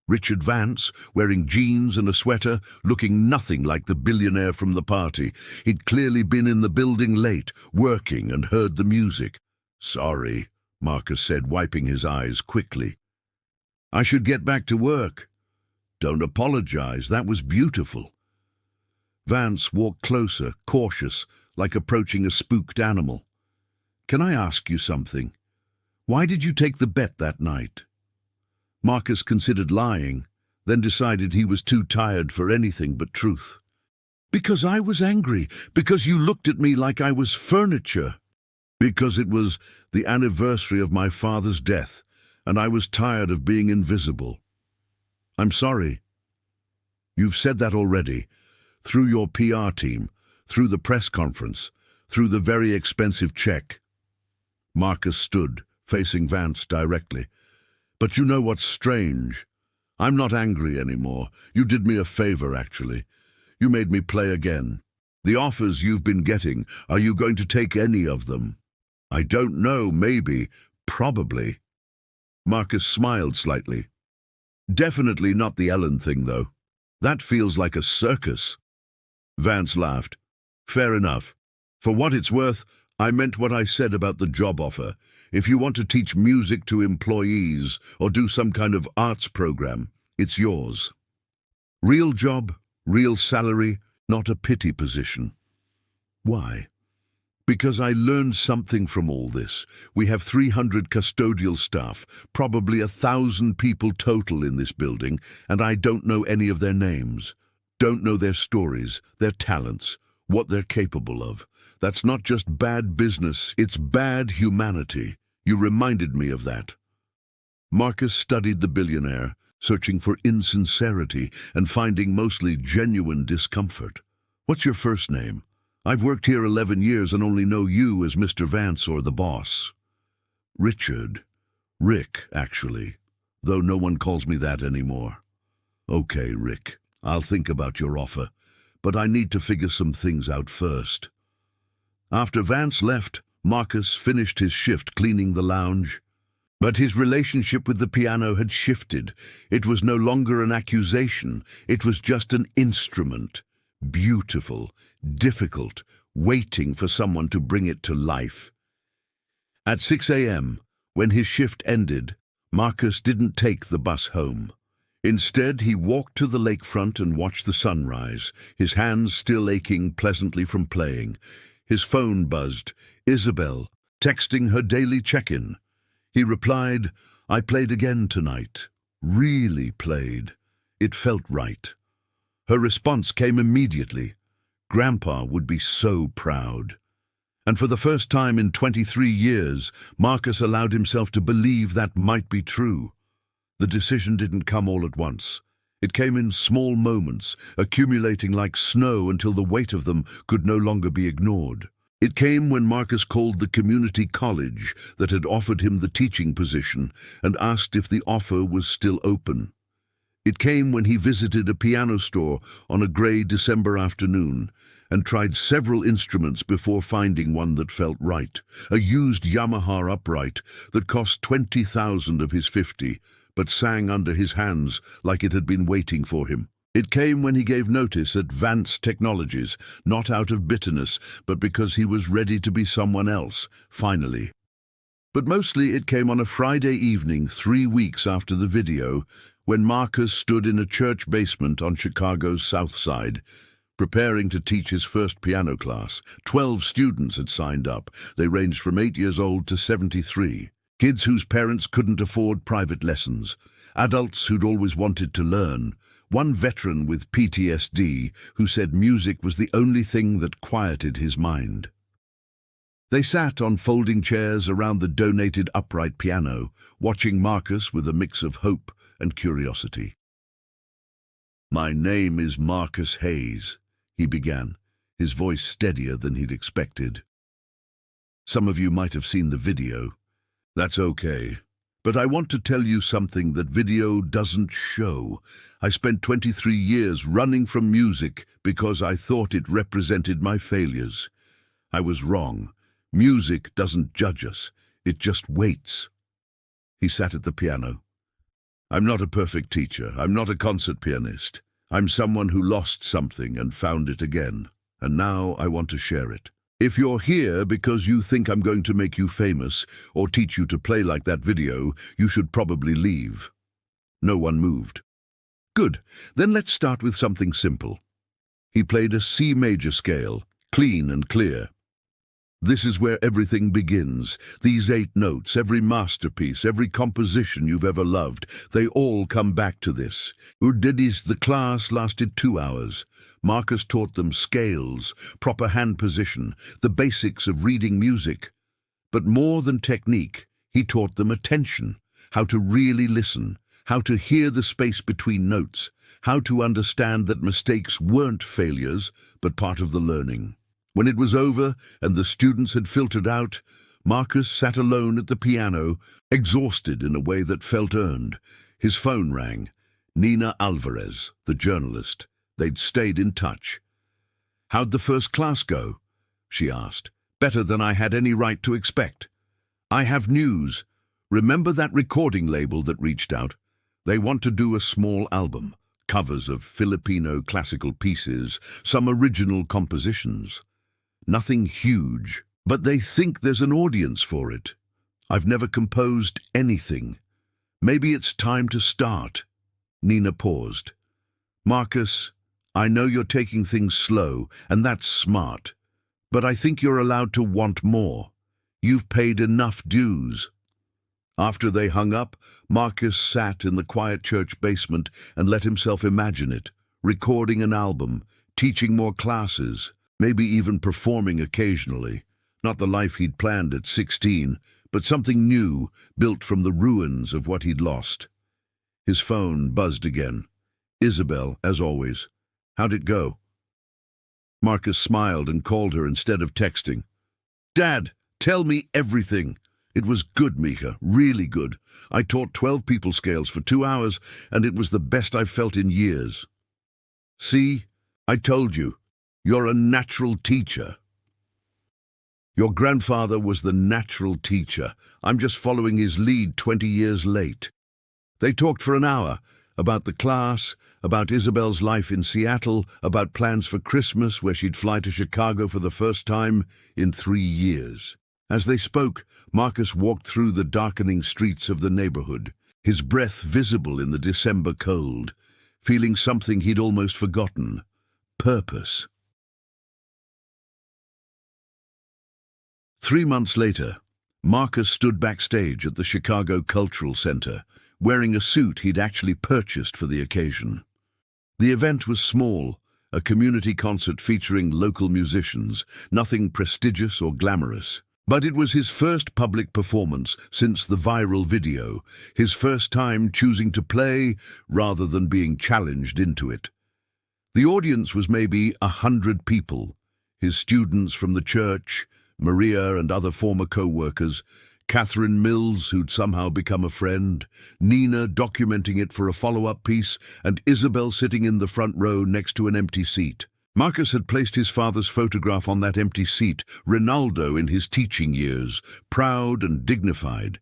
Richard Vance, wearing jeans and a sweater, looking nothing like the billionaire from the party. He'd clearly been in the building late, working, and heard the music. "Sorry," Marcus said, wiping his eyes quickly. "I should get back to work." "Don't apologize, that was beautiful." Vance walked closer, cautious, like approaching a spooked animal. "Can I ask you something? Why did you take the bet that night?" Marcus considered lying, then decided he was too tired for anything but truth. "Because I was angry, because you looked at me like I was furniture. Because it was the anniversary of my father's death, and I was tired of being invisible. I'm sorry." "You've said that already, through your PR team, through the press conference, through the very expensive check." Marcus stood, facing Vance directly. "But you know what's strange? I'm not angry anymore. You did me a favor, actually. You made me play again. The offers you've been getting, are you going to take any of them?" "I don't know, maybe, probably." Marcus smiled slightly. "Definitely not the Ellen thing, though. That feels like a circus." Vance laughed. "Fair enough. For what it's worth, I meant what I said about the job offer. If you want to teach music to employees or do some kind of arts program, it's yours. Real job, real salary, not a pity position." "Why?" "Because I learned something from all this. We have 300 custodial staff, probably 1,000 people total in this building, and I don't know any of their names. Don't know their stories, their talents, what they're capable of. That's not just bad business, it's bad humanity. You reminded me of that." Marcus studied the billionaire, searching for insincerity and finding mostly genuine discomfort. "What's your first name? I've worked here 11 years and only know you as Mr. Vance or the boss." "Richard. Rick, actually, though no one calls me that anymore." "Okay, Rick, I'll think about your offer, but I need to figure some things out first." After Vance left, Marcus finished his shift cleaning the lounge. But his relationship with the piano had shifted. It was no longer an accusation, it was just an instrument. Beautiful, difficult, waiting for someone to bring it to life. At 6 a.m., when his shift ended, Marcus didn't take the bus home. Instead, he walked to the lakefront and watched the sunrise, his hands still aching pleasantly from playing. His phone buzzed. Isabel, texting her daily check-in. He replied, "I played again tonight. Really played. It felt right." Her response came immediately. Grandpa would be so proud. And for the first time in 23 years, Marcus allowed himself to believe that might be true. The decision didn't come all at once. It came in small moments, accumulating like snow until the weight of them could no longer be ignored. It came when Marcus called the community college that had offered him the teaching position and asked if the offer was still open. It came when he visited a piano store on a grey December afternoon and tried several instruments before finding one that felt right, a used Yamaha upright that cost 20,000 of his 50, but sang under his hands like it had been waiting for him. It came when he gave notice at Vance Technologies, not out of bitterness, but because he was ready to be someone else, finally. But mostly it came on a Friday evening 3 weeks after the video, when Marcus stood in a church basement on Chicago's South Side, preparing to teach his first piano class. 12 students had signed up. They ranged from 8 years old to 73. Kids whose parents couldn't afford private lessons. Adults who'd always wanted to learn. One veteran with PTSD who said music was the only thing that quieted his mind. They sat on folding chairs around the donated upright piano, watching Marcus with a mix of hope and curiosity. "My name is Marcus Hayes," he began, his voice steadier than he'd expected. "Some of you might have seen the video. That's okay. But I want to tell you something that video doesn't show. I spent 23 years running from music because I thought it represented my failures. I was wrong. Music doesn't judge us. It just waits." He sat at the piano. "I'm not a perfect teacher. I'm not a concert pianist. I'm someone who lost something and found it again. And now I want to share it. If you're here because you think I'm going to make you famous or teach you to play like that video, you should probably leave." No one moved. "Good. Then let's start with something simple." He played a C major scale, clean and clear. This is where everything begins. These 8 notes, every masterpiece, every composition you've ever loved, they all come back to this. The class lasted 2 hours. Marcus taught them scales, proper hand position, the basics of reading music. But more than technique, he taught them attention, how to really listen, how to hear the space between notes, how to understand that mistakes weren't failures, but part of the learning. When it was over and the students had filtered out, Marcus sat alone at the piano, exhausted in a way that felt earned. His phone rang. Nina Alvarez, the journalist. They'd stayed in touch. "How'd the first class go?" she asked. "Better than I had any right to expect." "I have news. Remember that recording label that reached out? They want to do a small album, covers of Filipino classical pieces, some original compositions. Nothing huge, but they think there's an audience for it. I've never composed anything. Maybe it's time to start." Nina paused. "Marcus, I know you're taking things slow, and that's smart, but I think you're allowed to want more. You've paid enough dues." After they hung up, Marcus sat in the quiet church basement and let himself imagine it, recording an album, teaching more classes, maybe even performing occasionally. Not the life he'd planned at 16, but something new, built from the ruins of what he'd lost. His phone buzzed again. Isabel, as always. "How'd it go?" Marcus smiled and called her instead of texting. "Dad, tell me everything." "It was good, Mika, really good. I taught 12 people scales for 2 hours, and it was the best I've felt in years." "See, I told you. You're a natural teacher." "Your grandfather was the natural teacher. I'm just following his lead 20 years late." They talked for an hour. About the class, about Isabel's life in Seattle, about plans for Christmas where she'd fly to Chicago for the first time in 3 years. As they spoke, Marcus walked through the darkening streets of the neighborhood, his breath visible in the December cold, feeling something he'd almost forgotten: purpose. 3 months later, Marcus stood backstage at the Chicago Cultural Center, wearing a suit he'd actually purchased for the occasion. The event was small, a community concert featuring local musicians, nothing prestigious or glamorous. But it was his first public performance since the viral video, his first time choosing to play rather than being challenged into it. The audience was maybe 100 people, his students from the church, Maria and other former co-workers, Catherine Mills, who'd somehow become a friend, Nina documenting it for a follow-up piece, and Isabel sitting in the front row next to an empty seat. Marcus had placed his father's photograph on that empty seat, Ronaldo in his teaching years, proud and dignified.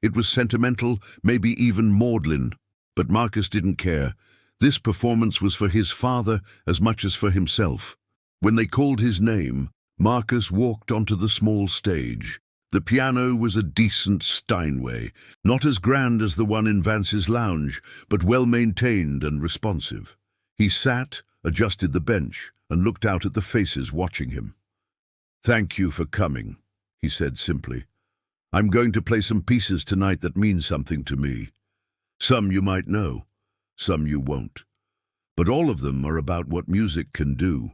It was sentimental, maybe even maudlin, but Marcus didn't care. This performance was for his father as much as for himself. When they called his name, Marcus walked onto the small stage. The piano was a decent Steinway, not as grand as the one in Vance's lounge, but well-maintained and responsive. He sat, adjusted the bench, and looked out at the faces watching him. "Thank you for coming," he said simply. "I'm going to play some pieces tonight that mean something to me. Some you might know, some you won't. But all of them are about what music can do.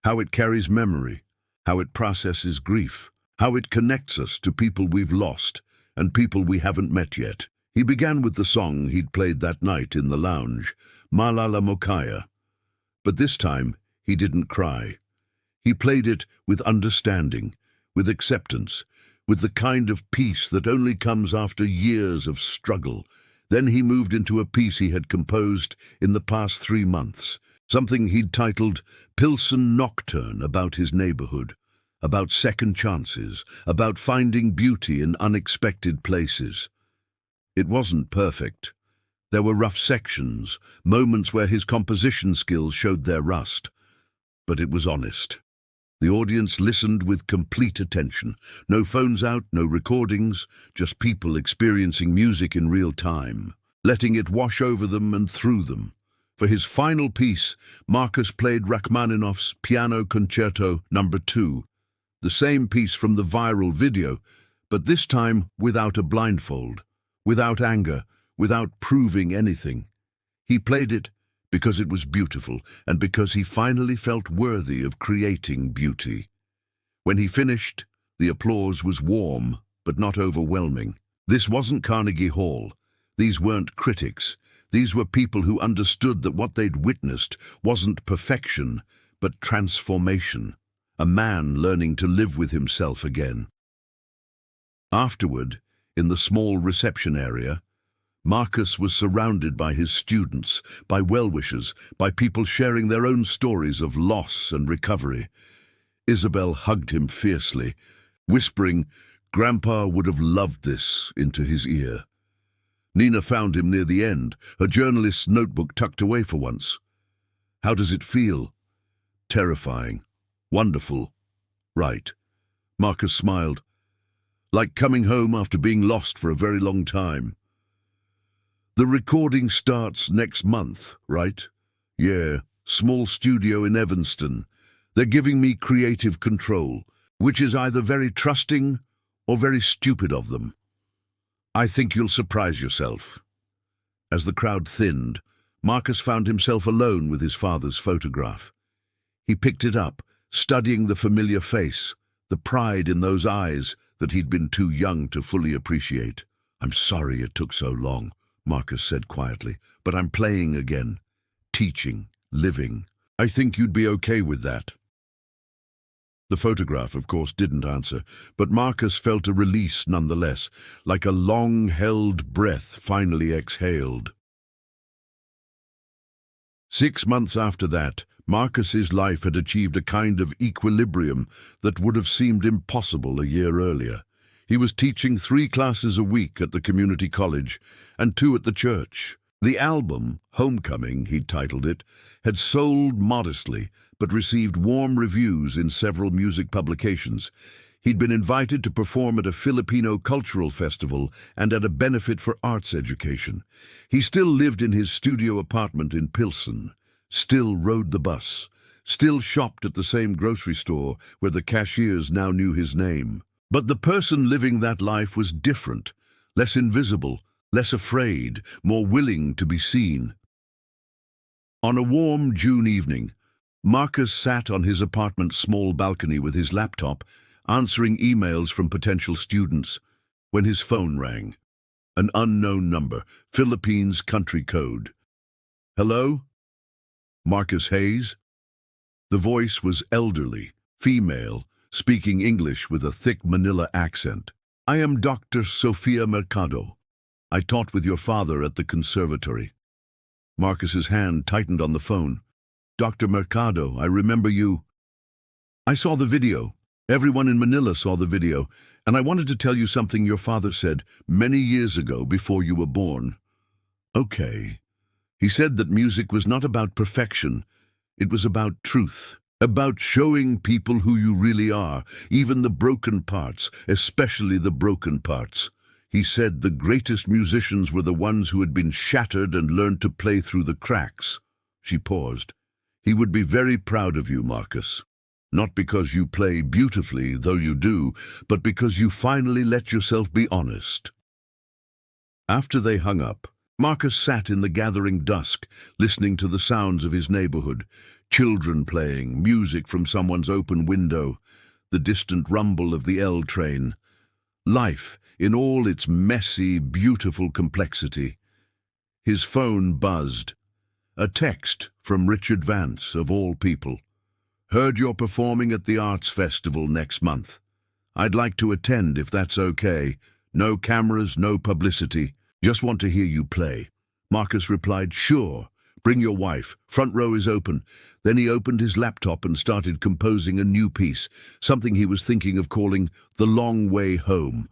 How it carries memory, how it processes grief, how it connects us to people we've lost and people we haven't met yet." He began with the song he'd played that night in the lounge, Malala Mokaya. But this time, he didn't cry. He played it with understanding, with acceptance, with the kind of peace that only comes after years of struggle. Then he moved into a piece he had composed in the past 3 months, something he'd titled Pilsen Nocturne, about his neighborhood, about second chances, about finding beauty in unexpected places. It wasn't perfect. There were rough sections, moments where his composition skills showed their rust. But it was honest. The audience listened with complete attention. No phones out, no recordings, just people experiencing music in real time, letting it wash over them and through them. For his final piece, Marcus played Rachmaninoff's Piano Concerto No. 2, the same piece from the viral video, but this time without a blindfold, without anger, without proving anything. He played it because it was beautiful and because he finally felt worthy of creating beauty. When he finished, the applause was warm but not overwhelming. This wasn't Carnegie Hall. These weren't critics. These were people who understood that what they'd witnessed wasn't perfection, but transformation. A man learning to live with himself again. Afterward, in the small reception area, Marcus was surrounded by his students, by well-wishers, by people sharing their own stories of loss and recovery. Isabel hugged him fiercely, whispering, "Grandpa would have loved this," into his ear. Nina found him near the end, her journalist's notebook tucked away for once. "How does it feel?" "Terrifying. Wonderful. Right." Marcus smiled. "Like coming home after being lost for a very long time." "The recording starts next month, right?" "Yeah, small studio in Evanston. They're giving me creative control, which is either very trusting or very stupid of them. I think you'll surprise yourself." As the crowd thinned, Marcus found himself alone with his father's photograph. He picked it up, studying the familiar face, the pride in those eyes that he'd been too young to fully appreciate. "I'm sorry it took so long," Marcus said quietly, "but I'm playing again. Teaching, living. I think you'd be okay with that." The photograph, of course, didn't answer, but Marcus felt a release nonetheless, like a long-held breath finally exhaled. 6 months after that, Marcus's life had achieved a kind of equilibrium that would have seemed impossible a year earlier. He was teaching 3 classes a week at the community college and 2 at the church. The album, Homecoming, he'd titled it, had sold modestly, but received warm reviews in several music publications. He'd been invited to perform at a Filipino cultural festival and at a benefit for arts education. He still lived in his studio apartment in Pilsen, still rode the bus, still shopped at the same grocery store where the cashiers now knew his name. But the person living that life was different, less invisible, less afraid, more willing to be seen. On a warm June evening, Marcus sat on his apartment's small balcony with his laptop, answering emails from potential students, when his phone rang. An unknown number, Philippines country code. "Hello? Marcus Hayes?" The voice was elderly, female, speaking English with a thick Manila accent. "I am Dr. Sofia Mercado. I taught with your father at the conservatory." Marcus's hand tightened on the phone. "Dr. Mercado, I remember you. I saw the video. Everyone in Manila saw the video, and I wanted to tell you something your father said many years ago before you were born." "Okay." He said that music was not about perfection. It was about truth, about showing people who you really are, even the broken parts, especially the broken parts. He said the greatest musicians were the ones who had been shattered and learned to play through the cracks. She paused. "He would be very proud of you, Marcus. Not because you play beautifully, though you do, but because you finally let yourself be honest." After they hung up, Marcus sat in the gathering dusk, listening to the sounds of his neighborhood, children playing, music from someone's open window, the distant rumble of the L train. Life in all its messy, beautiful complexity. His phone buzzed. A text from Richard Vance, of all people. "Heard you're performing at the Arts Festival next month. I'd like to attend if that's okay. No cameras, no publicity. Just want to hear you play." Marcus replied, "Sure. Bring your wife. Front row is open." Then he opened his laptop and started composing a new piece, something he was thinking of calling The Long Way Home.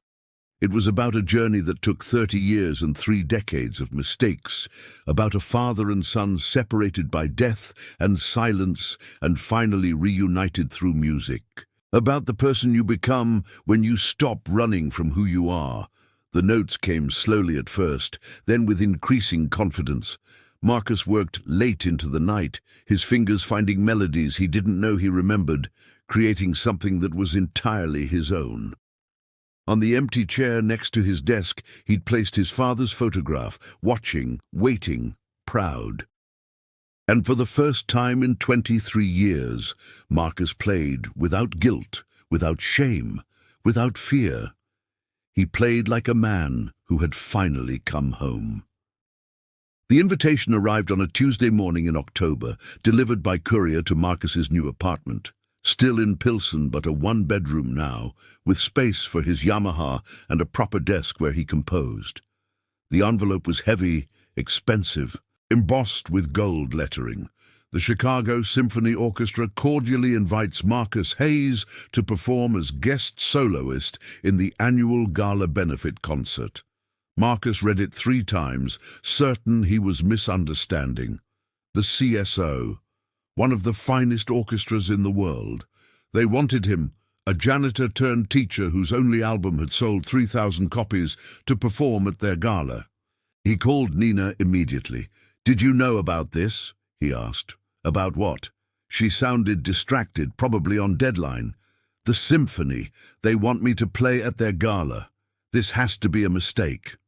It was about a journey that took 30 years and 3 decades of mistakes, about a father and son separated by death and silence and finally reunited through music, about the person you become when you stop running from who you are. The notes came slowly at first, then with increasing confidence. Marcus worked late into the night, his fingers finding melodies he didn't know he remembered, creating something that was entirely his own. On the empty chair next to his desk, he'd placed his father's photograph, watching, waiting, proud. And for the first time in 23 years, Marcus played without guilt, without shame, without fear. He played like a man who had finally come home. The invitation arrived on a Tuesday morning in October, delivered by courier to Marcus's new apartment. Still in Pilsen, but a one-bedroom now, with space for his Yamaha and a proper desk where he composed. The envelope was heavy, expensive, embossed with gold lettering. The Chicago Symphony Orchestra cordially invites Marcus Hayes to perform as guest soloist in the annual gala benefit concert. Marcus read it 3 times, certain he was misunderstanding. The CSO. One of the finest orchestras in the world. They wanted him, a janitor turned teacher whose only album had sold 3,000 copies, to perform at their gala. He called Nina immediately. "Did you know about this?" he asked. "About what?" She sounded distracted, probably on deadline. "The symphony. They want me to play at their gala. This has to be a mistake."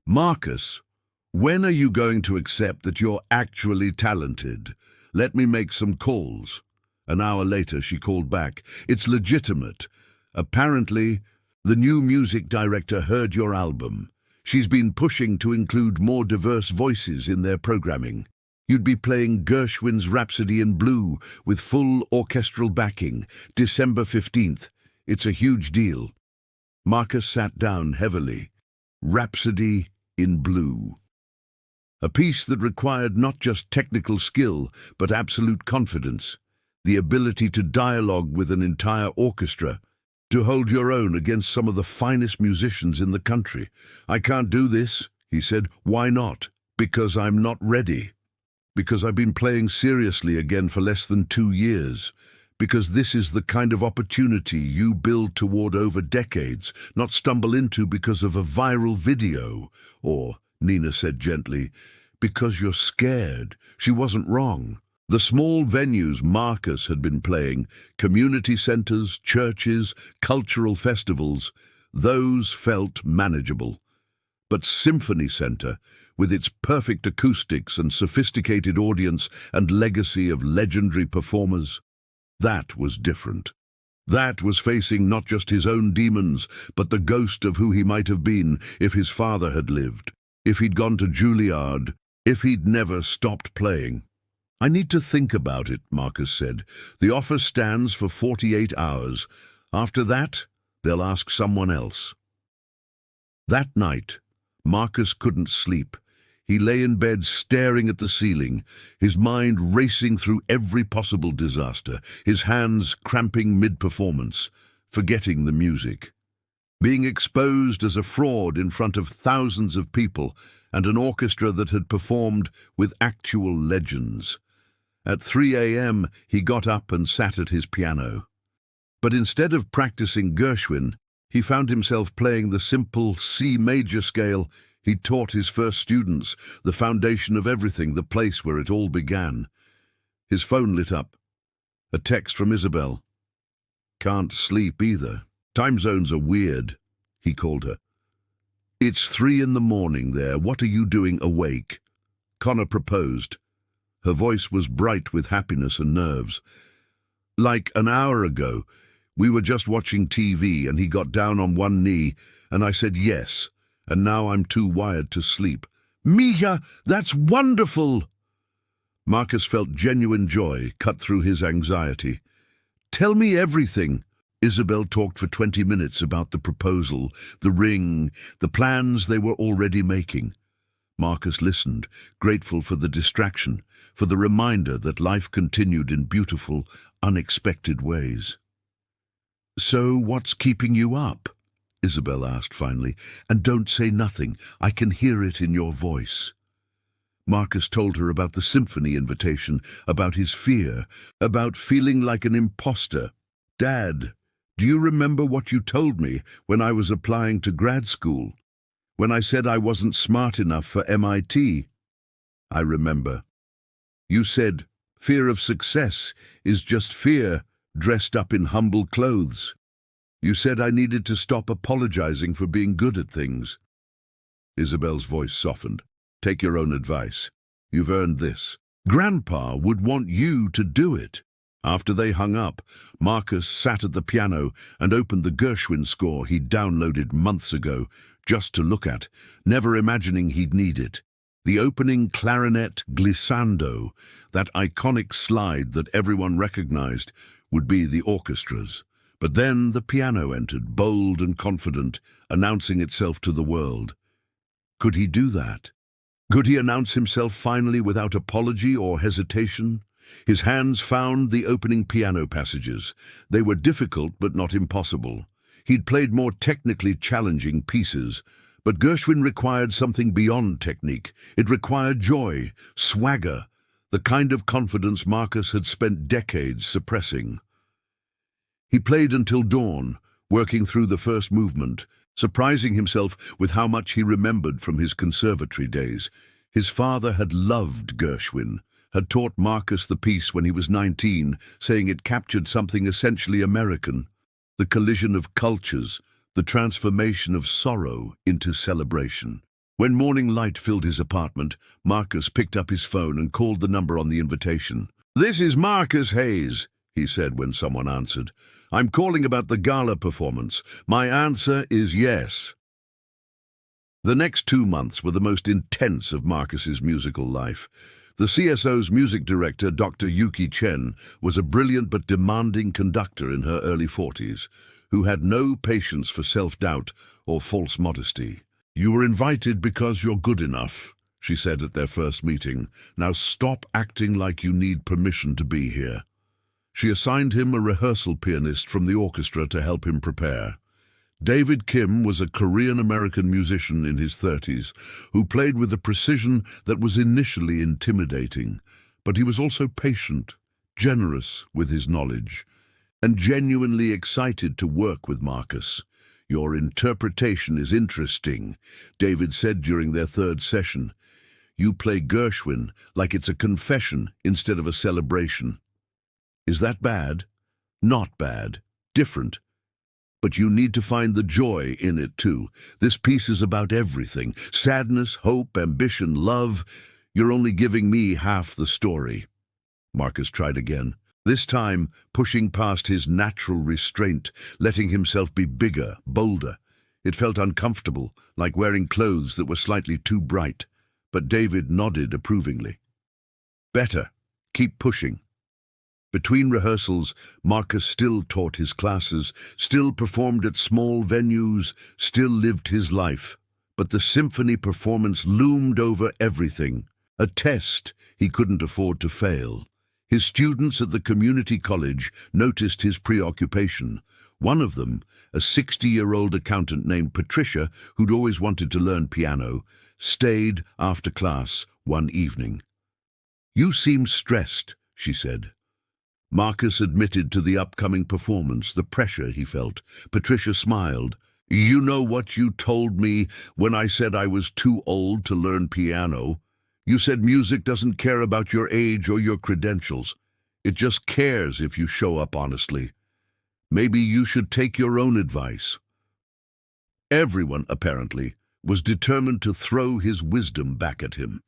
"Marcus, when are you going to accept that you're actually talented? Let me make some calls." An hour later, she called back. "It's legitimate. Apparently, the new music director heard your album. She's been pushing to include more diverse voices in their programming. You'd be playing Gershwin's Rhapsody in Blue with full orchestral backing, December 15th. It's a huge deal." Marcus sat down heavily. Rhapsody in Blue. A piece that required not just technical skill, but absolute confidence, the ability to dialogue with an entire orchestra, to hold your own against some of the finest musicians in the country. "I can't do this," he said. "Why not?" Because I'm not ready. Because I've been playing seriously again for less than 2 years. Because this is the kind of opportunity you build toward over decades, not stumble into because of a viral video. Or, Nina said gently, because you're scared. She wasn't wrong. The small venues Marcus had been playing, community centers, churches, cultural festivals, those felt manageable. But Symphony Center, with its perfect acoustics and sophisticated audience and legacy of legendary performers, that was different. That was facing not just his own demons, but the ghost of who he might have been if his father had lived, if he'd gone to Juilliard, if he'd never stopped playing. I need to think about it, Marcus said. The offer stands for 48 hours. After that, they'll ask someone else. That night, Marcus couldn't sleep. He lay in bed staring at the ceiling, his mind racing through every possible disaster, his hands cramping mid-performance, forgetting the music. Being exposed as a fraud in front of thousands of people and an orchestra that had performed with actual legends. At 3 a.m., he got up and sat at his piano. But instead of practicing Gershwin, he found himself playing the simple C major scale he taught his first students, the foundation of everything, the place where it all began. His phone lit up. A text from Isabel. Can't sleep either. Time zones are weird, he called her. It's 3 in the morning there. What are you doing awake? Connor proposed. Her voice was bright with happiness and nerves. Like an hour ago, we were just watching TV and he got down on one knee and I said yes. And now I'm too wired to sleep. Mia, that's wonderful! Marcus felt genuine joy cut through his anxiety. Tell me everything. Isabel talked for 20 minutes about the proposal, the ring, the plans they were already making. Marcus listened, grateful for the distraction, for the reminder that life continued in beautiful, unexpected ways. So what's keeping you up? Isabel asked finally, and don't say nothing. I can hear it in your voice. Marcus told her about the symphony invitation, about his fear, about feeling like an imposter. Dad, do you remember what you told me when I was applying to grad school? When I said I wasn't smart enough for MIT? I remember. You said, fear of success is just fear dressed up in humble clothes. You said I needed to stop apologizing for being good at things. Isabel's voice softened. Take your own advice. You've earned this. Grandpa would want you to do it. After they hung up, Marcus sat at the piano and opened the Gershwin score he'd downloaded months ago just to look at, never imagining he'd need it. The opening clarinet glissando, that iconic slide that everyone recognized, would be the orchestra's. But then the piano entered, bold and confident, announcing itself to the world. Could he do that? Could he announce himself finally without apology or hesitation? His hands found the opening piano passages. They were difficult but not impossible. He'd played more technically challenging pieces, but Gershwin required something beyond technique. It required joy, swagger, the kind of confidence Marcus had spent decades suppressing. He played until dawn, working through the first movement, surprising himself with how much he remembered from his conservatory days. His father had loved Gershwin, had taught Marcus the piece when he was 19, saying it captured something essentially American, the collision of cultures, the transformation of sorrow into celebration. When morning light filled his apartment, Marcus picked up his phone and called the number on the invitation. "This is Marcus Hayes," he said when someone answered. "I'm calling about the gala performance. My answer is yes." The next 2 months were the most intense of Marcus's musical life. The CSO's music director, Dr. Yuki Chen, was a brilliant but demanding conductor in her early 40s, who had no patience for self-doubt or false modesty. "You were invited because you're good enough," she said at their first meeting. "Now stop acting like you need permission to be here." She assigned him a rehearsal pianist from the orchestra to help him prepare. David Kim was a Korean-American musician in his 30s who played with a precision that was initially intimidating, but he was also patient, generous with his knowledge, and genuinely excited to work with Marcus. "Your interpretation is interesting," David said during their third session. "You play Gershwin like it's a confession instead of a celebration." "Is that bad?" "Not bad. Different. But you need to find the joy in it too. This piece is about everything. Sadness, hope, ambition, love. You're only giving me half the story." Marcus tried again, this time pushing past his natural restraint, letting himself be bigger, bolder. It felt uncomfortable, like wearing clothes that were slightly too bright, but David nodded approvingly. "Better. Keep pushing." Between rehearsals, Marcus still taught his classes, still performed at small venues, still lived his life. But the symphony performance loomed over everything, a test he couldn't afford to fail. His students at the community college noticed his preoccupation. One of them, a 60-year-old accountant named Patricia, who'd always wanted to learn piano, stayed after class one evening. "You seem stressed," she said. Marcus admitted to the upcoming performance, the pressure he felt. Patricia smiled. "You know what you told me when I said I was too old to learn piano? You said music doesn't care about your age or your credentials. It just cares if you show up honestly. Maybe you should take your own advice." Everyone, apparently, was determined to throw his wisdom back at him.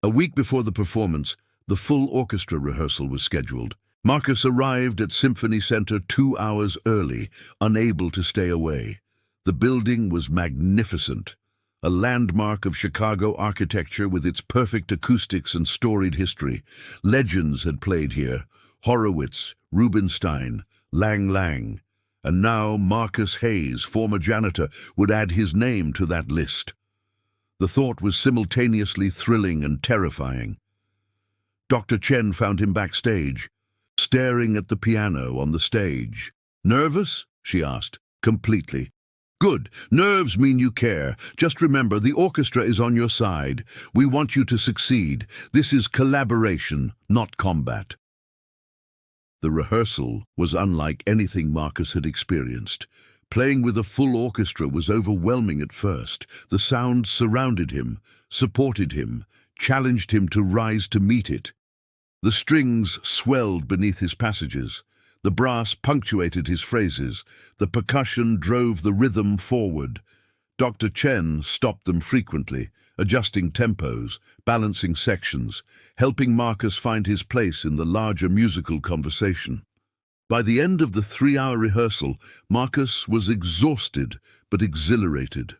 A week before the performance, the full orchestra rehearsal was scheduled. Marcus arrived at Symphony Center 2 hours early, unable to stay away. The building was magnificent, a landmark of Chicago architecture with its perfect acoustics and storied history. Legends had played here: Horowitz, Rubinstein, Lang Lang. And now Marcus Hayes, former janitor, would add his name to that list. The thought was simultaneously thrilling and terrifying. Dr. Chen found him backstage, staring at the piano on the stage. "Nervous?" she asked. "Completely." "Good. Nerves mean you care. Just remember, the orchestra is on your side. We want you to succeed. This is collaboration, not combat." The rehearsal was unlike anything Marcus had experienced. Playing with a full orchestra was overwhelming at first. The sound surrounded him, supported him, challenged him to rise to meet it. The strings swelled beneath his passages. The brass punctuated his phrases. The percussion drove the rhythm forward. Dr. Chen stopped them frequently, adjusting tempos, balancing sections, helping Marcus find his place in the larger musical conversation. By the end of the 3-hour rehearsal, Marcus was exhausted but exhilarated.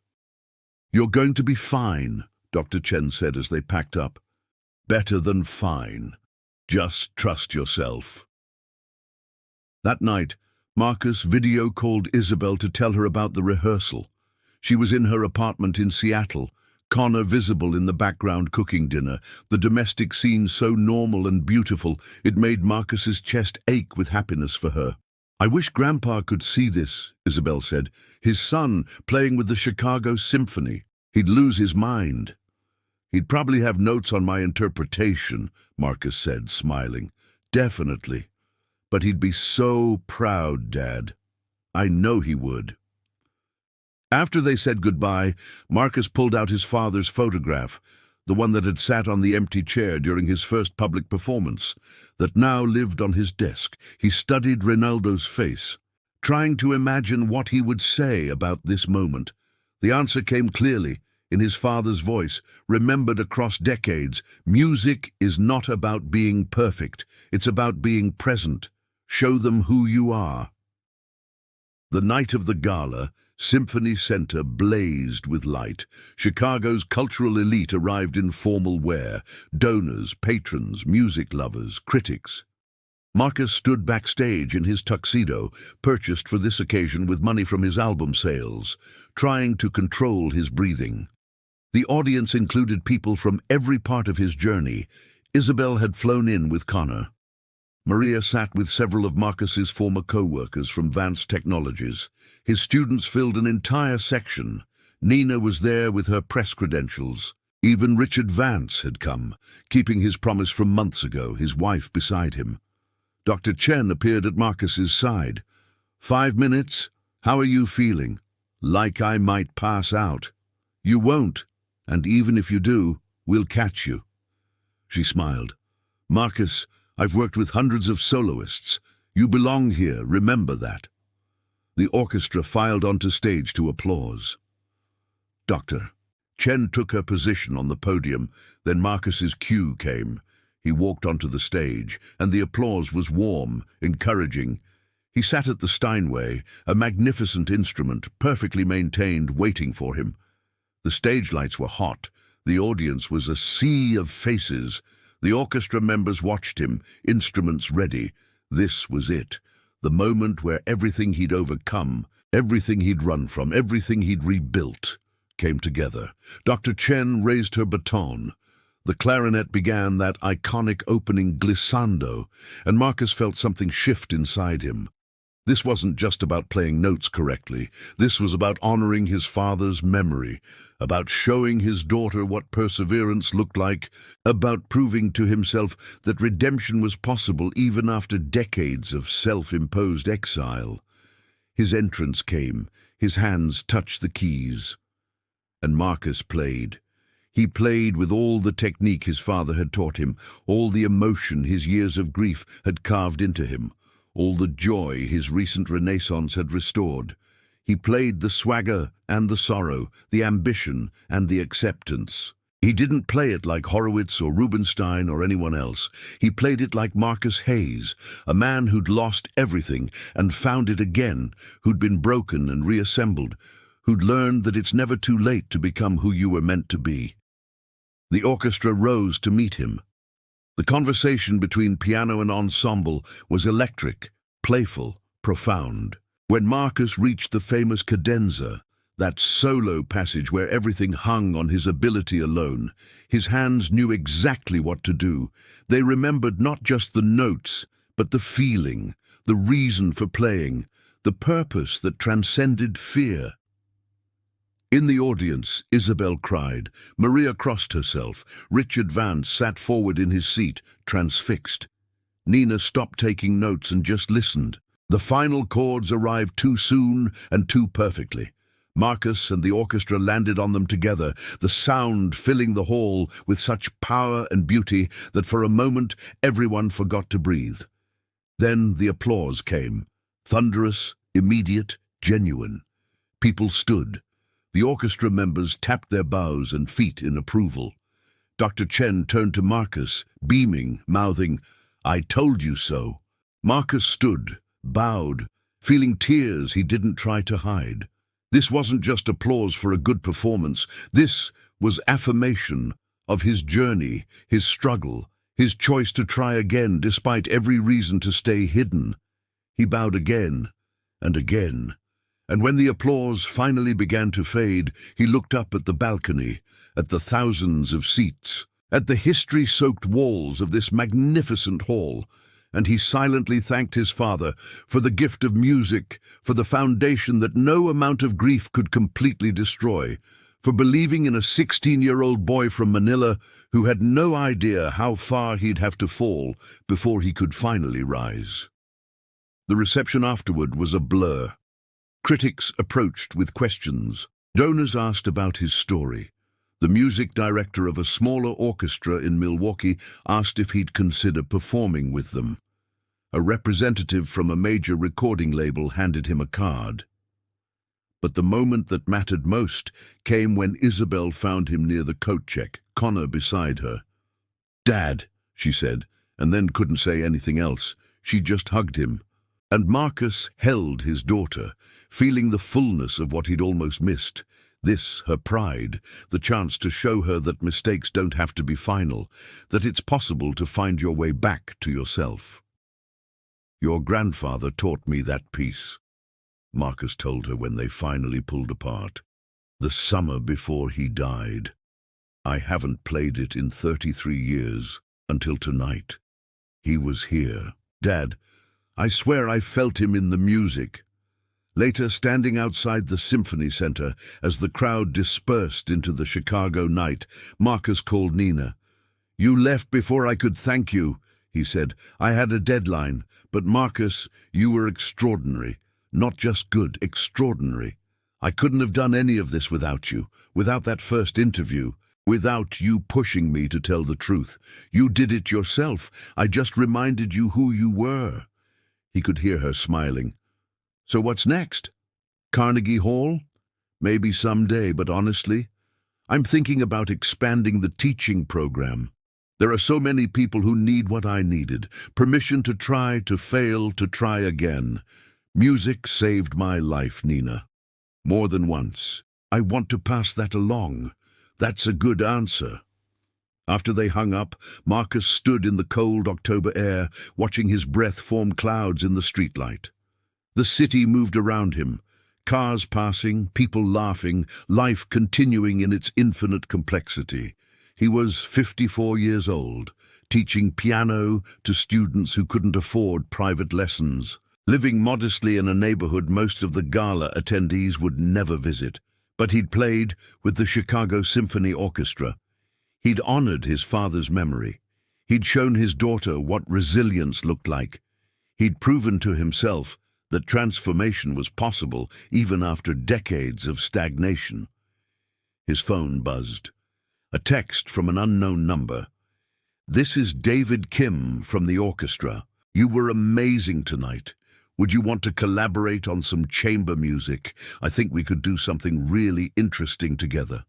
"You're going to be fine," Dr. Chen said as they packed up. "Better than fine. Just trust yourself." That night, Marcus video-called Isabel to tell her about the rehearsal. She was in her apartment in Seattle, Connor visible in the background cooking dinner, the domestic scene so normal and beautiful it made Marcus's chest ache with happiness for her. "I wish Grandpa could see this," Isabel said. "His son playing with the Chicago Symphony. He'd lose his mind." "He'd probably have notes on my interpretation," Marcus said, smiling. "Definitely. But he'd be so proud, Dad. I know he would." After they said goodbye, Marcus pulled out his father's photograph, the one that had sat on the empty chair during his first public performance, that now lived on his desk. He studied Ronaldo's face, trying to imagine what he would say about this moment. The answer came clearly, in his father's voice, remembered across decades. Music is not about being perfect. It's about being present. Show them who you are. The night of the gala, Symphony Center blazed with light. Chicago's cultural elite arrived in formal wear: donors, patrons, music lovers, critics. Marcus stood backstage in his tuxedo, purchased for this occasion with money from his album sales, trying to control his breathing. The audience included people from every part of his journey. Isabel had flown in with Connor. Maria sat with several of Marcus's former co-workers from Vance Technologies. His students filled an entire section. Nina was there with her press credentials. Even Richard Vance had come, keeping his promise from months ago, his wife beside him. Dr. Chen appeared at Marcus's side. 5 minutes? How are you feeling? Like I might pass out. You won't, and even if you do, we'll catch you. She smiled. Marcus, I've worked with hundreds of soloists. You belong here, remember that. The orchestra filed onto stage to applause. Doctor. Chen took her position on the podium, then Marcus's cue came. He walked onto the stage, and the applause was warm, encouraging. He sat at the Steinway, a magnificent instrument, perfectly maintained, waiting for him. The stage lights were hot. The audience was a sea of faces. The orchestra members watched him, instruments ready. This was it, the moment where everything he'd overcome, everything he'd run from, everything he'd rebuilt, came together. Dr. Chen raised her baton. The clarinet began that iconic opening glissando, and Marcus felt something shift inside him. This wasn't just about playing notes correctly. This was about honoring his father's memory, about showing his daughter what perseverance looked like, about proving to himself that redemption was possible even after decades of self-imposed exile. His entrance came. His hands touched the keys. And Marcus played. He played with all the technique his father had taught him, all the emotion his years of grief had carved into him, all the joy his recent renaissance had restored. He played the swagger and the sorrow, the ambition and the acceptance. He didn't play it like Horowitz or Rubinstein or anyone else. He played it like Marcus Hayes, a man who'd lost everything and found it again, who'd been broken and reassembled, who'd learned that it's never too late to become who you were meant to be. The orchestra rose to meet him. The conversation between piano and ensemble was electric, playful, profound. When Marcus reached the famous cadenza, that solo passage where everything hung on his ability alone, his hands knew exactly what to do. They remembered not just the notes, but the feeling, the reason for playing, the purpose that transcended fear. In the audience, Isabel cried. Maria crossed herself. Richard Vance sat forward in his seat, transfixed. Nina stopped taking notes and just listened. The final chords arrived too soon and too perfectly. Marcus and the orchestra landed on them together, the sound filling the hall with such power and beauty that for a moment everyone forgot to breathe. Then the applause came, thunderous, immediate, genuine. People stood. The orchestra members tapped their bows and feet in approval. Dr. Chen turned to Marcus, beaming, mouthing, "I told you so." Marcus stood, bowed, feeling tears he didn't try to hide. This wasn't just applause for a good performance. This was affirmation of his journey, his struggle, his choice to try again despite every reason to stay hidden. He bowed again and again. And when the applause finally began to fade, he looked up at the balcony, at the thousands of seats, at the history-soaked walls of this magnificent hall, and he silently thanked his father for the gift of music, for the foundation that no amount of grief could completely destroy, for believing in a 16-year-old boy from Manila who had no idea how far he'd have to fall before he could finally rise. The reception afterward was a blur. Critics approached with questions. Donors asked about his story. The music director of a smaller orchestra in Milwaukee asked if he'd consider performing with them. A representative from a major recording label handed him a card. But the moment that mattered most came when Isabel found him near the coat check, Connor beside her. "Dad," she said, and then couldn't say anything else. She just hugged him. And Marcus held his daughter, feeling the fullness of what he'd almost missed. This, her pride, the chance to show her that mistakes don't have to be final, that it's possible to find your way back to yourself. "Your grandfather taught me that piece," Marcus told her when they finally pulled apart. "The summer before he died. I haven't played it in 33 years, until tonight. He was here." Dad, I swear I felt him in the music. Later, standing outside the Symphony Center as the crowd dispersed into the Chicago night, Marcus called Nina. "You left before I could thank you," he said. "I had a deadline, but Marcus, you were extraordinary. Not just good, extraordinary. I couldn't have done any of this without you, without that first interview, without you pushing me to tell the truth. You did it yourself. I just reminded you who you were." He could hear her smiling. "So what's next? Carnegie Hall? Maybe someday, but honestly, I'm thinking about expanding the teaching program. There are so many people who need what I needed. Permission to try, to fail, to try again. Music saved my life, Nina. More than once. I want to pass that along. That's a good answer." After they hung up, Marcus stood in the cold October air, watching his breath form clouds in the streetlight. The city moved around him, cars passing, people laughing, life continuing in its infinite complexity. He was 54 years old, teaching piano to students who couldn't afford private lessons, living modestly in a neighborhood most of the gala attendees would never visit. But he'd played with the Chicago Symphony Orchestra. He'd honored his father's memory. He'd shown his daughter what resilience looked like. He'd proven to himself that transformation was possible even after decades of stagnation. His phone buzzed. A text from an unknown number. "This is David Kim from the orchestra. You were amazing tonight. Would you want to collaborate on some chamber music? I think we could do something really interesting together."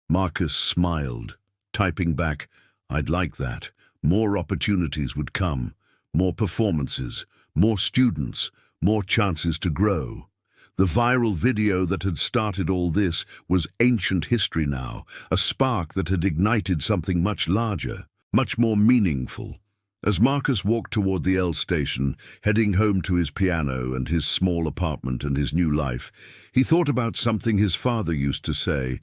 Marcus smiled, typing back, "I'd like that. More opportunities would come. More performances, more students, more chances to grow." The viral video that had started all this was ancient history now, a spark that had ignited something much larger, much more meaningful. As Marcus walked toward the L station, heading home to his piano and his small apartment and his new life, he thought about something his father used to say.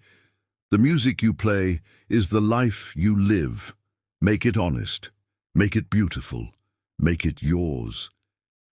"The music you play is the life you live. Make it honest. Make it beautiful. Make it yours."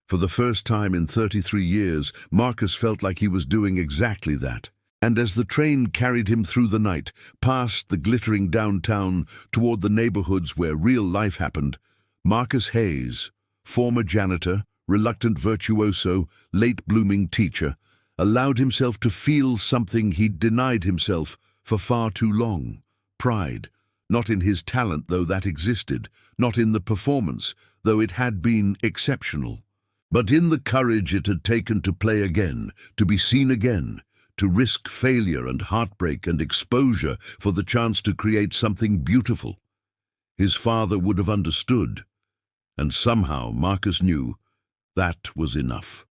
For the first time in 33 years, Marcus felt like he was doing exactly that. And as the train carried him through the night, past the glittering downtown, toward the neighborhoods where real life happened, Marcus Hayes, former janitor, reluctant virtuoso, late-blooming teacher, allowed himself to feel something he'd denied himself for far too long. Pride, not in his talent, though that existed, not in the performance, though it had been exceptional, but in the courage it had taken to play again, to be seen again, to risk failure and heartbreak and exposure for the chance to create something beautiful. His father would have understood, and somehow Marcus knew that was enough.